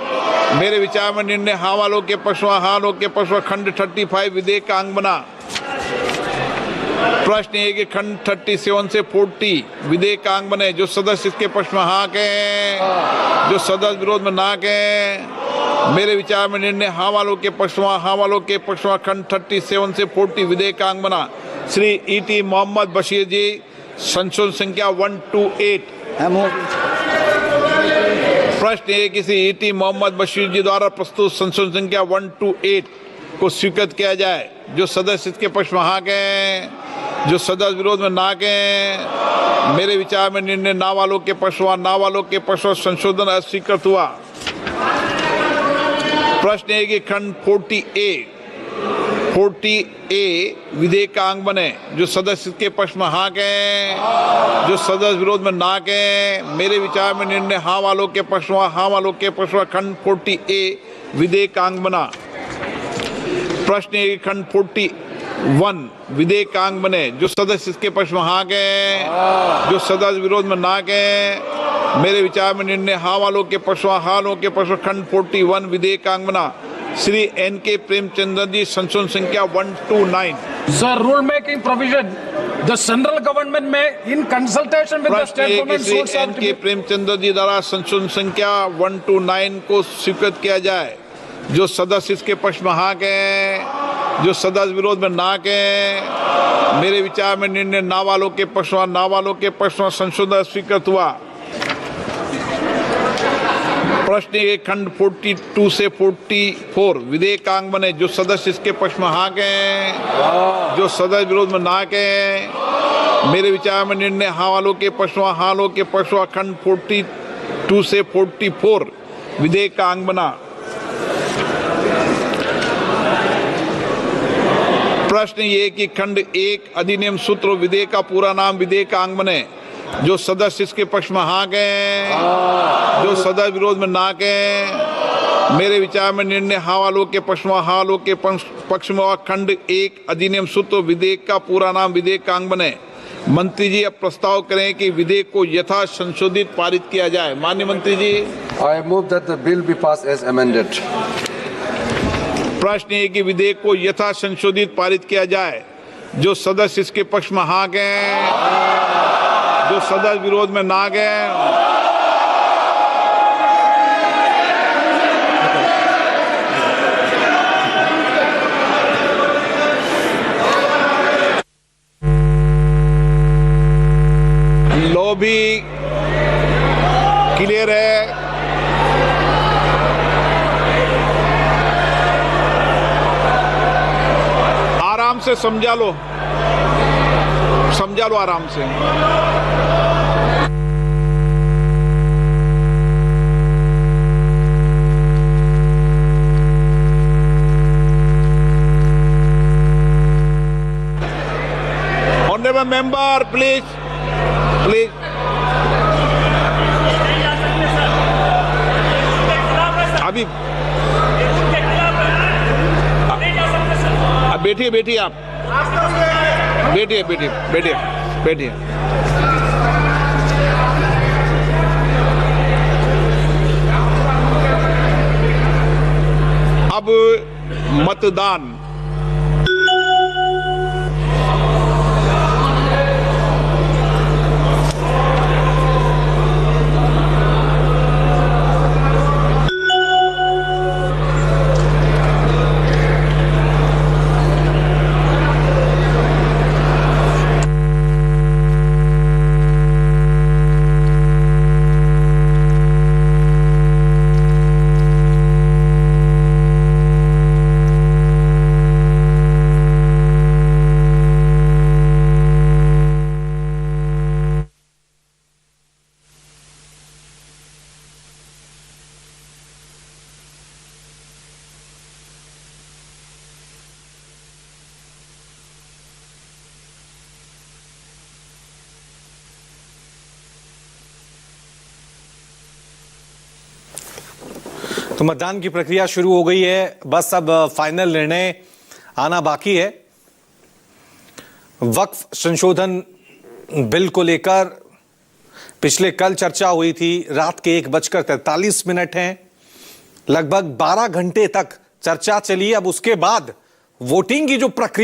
मेरे विचार में निर्णय हाँ वालों के पक्ष में, हाँ वालों के पक्ष में खंड 35 विधेयक का अंग बना। प्रश्न है कि खंड 37 से 40 विधेयक का अंग बने। जो सदस्य इसके पक्ष में हाँ कहें, जो सदस्य विरोध में ना कहें। मेरे विचार में निर्णय हाँ वालों के पक्ष में, हाँ वालों के पक्ष में खंड 37 से 40 विधेयक का अंग बना। श्री E.T. मोहम्मद बशीर जी, संशोधन संख्या 128। प्रश्न है कि श्री E.T. मोहम्मद बशीर जी द्वारा प्रस्तुत संशोधन संख्या 128 को स्वीकृत किया जाए। जो सदस्य इसके पक्ष में हाँ कहें, जो सदस्य विरोध में ना कहें। मेरे विचार में निर्णय ना वालों के पक्ष में, ना वालों के पक्ष में संशोधन अस्वीकृत हुआ। प्रश्न है कि खंड 40A विधेयक का अंग बने। जो सदस्य इसके पक्ष में हाँ कहें, जो सदस्य विरोध में ना कहें। मेरे विचार में निर्णय हाँ वालों के पक्ष में, हाँ वालों के पक्ष में खंड 40A विधेयक का अंग बना। प्रश्न है कि खंड 41 विधेयक का अंग बने। जो सदस्य इसके पक्ष में हाँ कहें, जो सदस्य विरोध में ना कहें। मेरे विचार में निर्णय हाँ वालों के पक्ष में, हाँ वालों के पक्ष में खंड 41 विधेयक का अंग बना। श्री N.K. प्रेमचंद्र जी, संशोधन संख्या 129। Sir, rule making provision. The central government may, in consultation with the state government, Shri N.K. Premchandra ji द्वारा संशोधन संख्या 129 को स्वीकृत किया जाए। जो सदस्य इसके पक्ष में हाँ कहें, जो सदस्य विरोध में ना कहें। मेरे विचार में निर्णय ना वालों के पक्ष में, ना वालों के पक्ष में संशोधन स्वीकृत हुआ। प्रश्न है खंड 42 से 44 विधेयक का अंग बने। जो सदस्य इसके पक्ष में हाँ कहें, जो सदस्य विरोध में ना कहें। मेरे विचार में निर्णय हाँ वालों के पक्ष में, हाँ वालों के पक्ष में खंड 42 से 44 विधेयक का अंग बना। प्रश्न ये कि खंड 1 अधिनियम सूत्र विधेयक का पूरा नाम विधेयक का अंग बने। जो सदस्य इसके पक्ष में हाँ कहें, जो सदस्य विरोध में ना कहें। मेरे विचार में निर्णय हाँ वालों के पक्ष में, हाँ वालों के पक्ष में खंड 1 अधिनियम सूत्र विधेयक का पूरा नाम विधेयक का अंग बने। मंत्री जी अब प्रस्ताव करें कि विधेयक को यथा संशोधित पारित किया जाए। माननीय मंत्री जी। I move that the bill be passed as amended. प्रश्न है कि विधेयक को यथा संशोधित पारित किया जाए। जो सदस्य इसके पक्ष में हाँ कहें, जो सदस्य विरोध में ना गए। लो भी क्लियर है। आराम से समझा लो आराम से। Honorable member, please. अभी बैठिए आप। बैठिए। अब मतदान। तो मतदान की प्रक्रिया शुरू हो गई है, बस अब फाइनल निर्णय आना बाकी है। वक्फ संशोधन बिल को लेकर पिछले कल चर्चा हुई थी, रात के 1:43 हैं, लगभग 12 घंटे तक चर्चा चली। अब उसके बाद वोटिंग की जो प्रक्रिया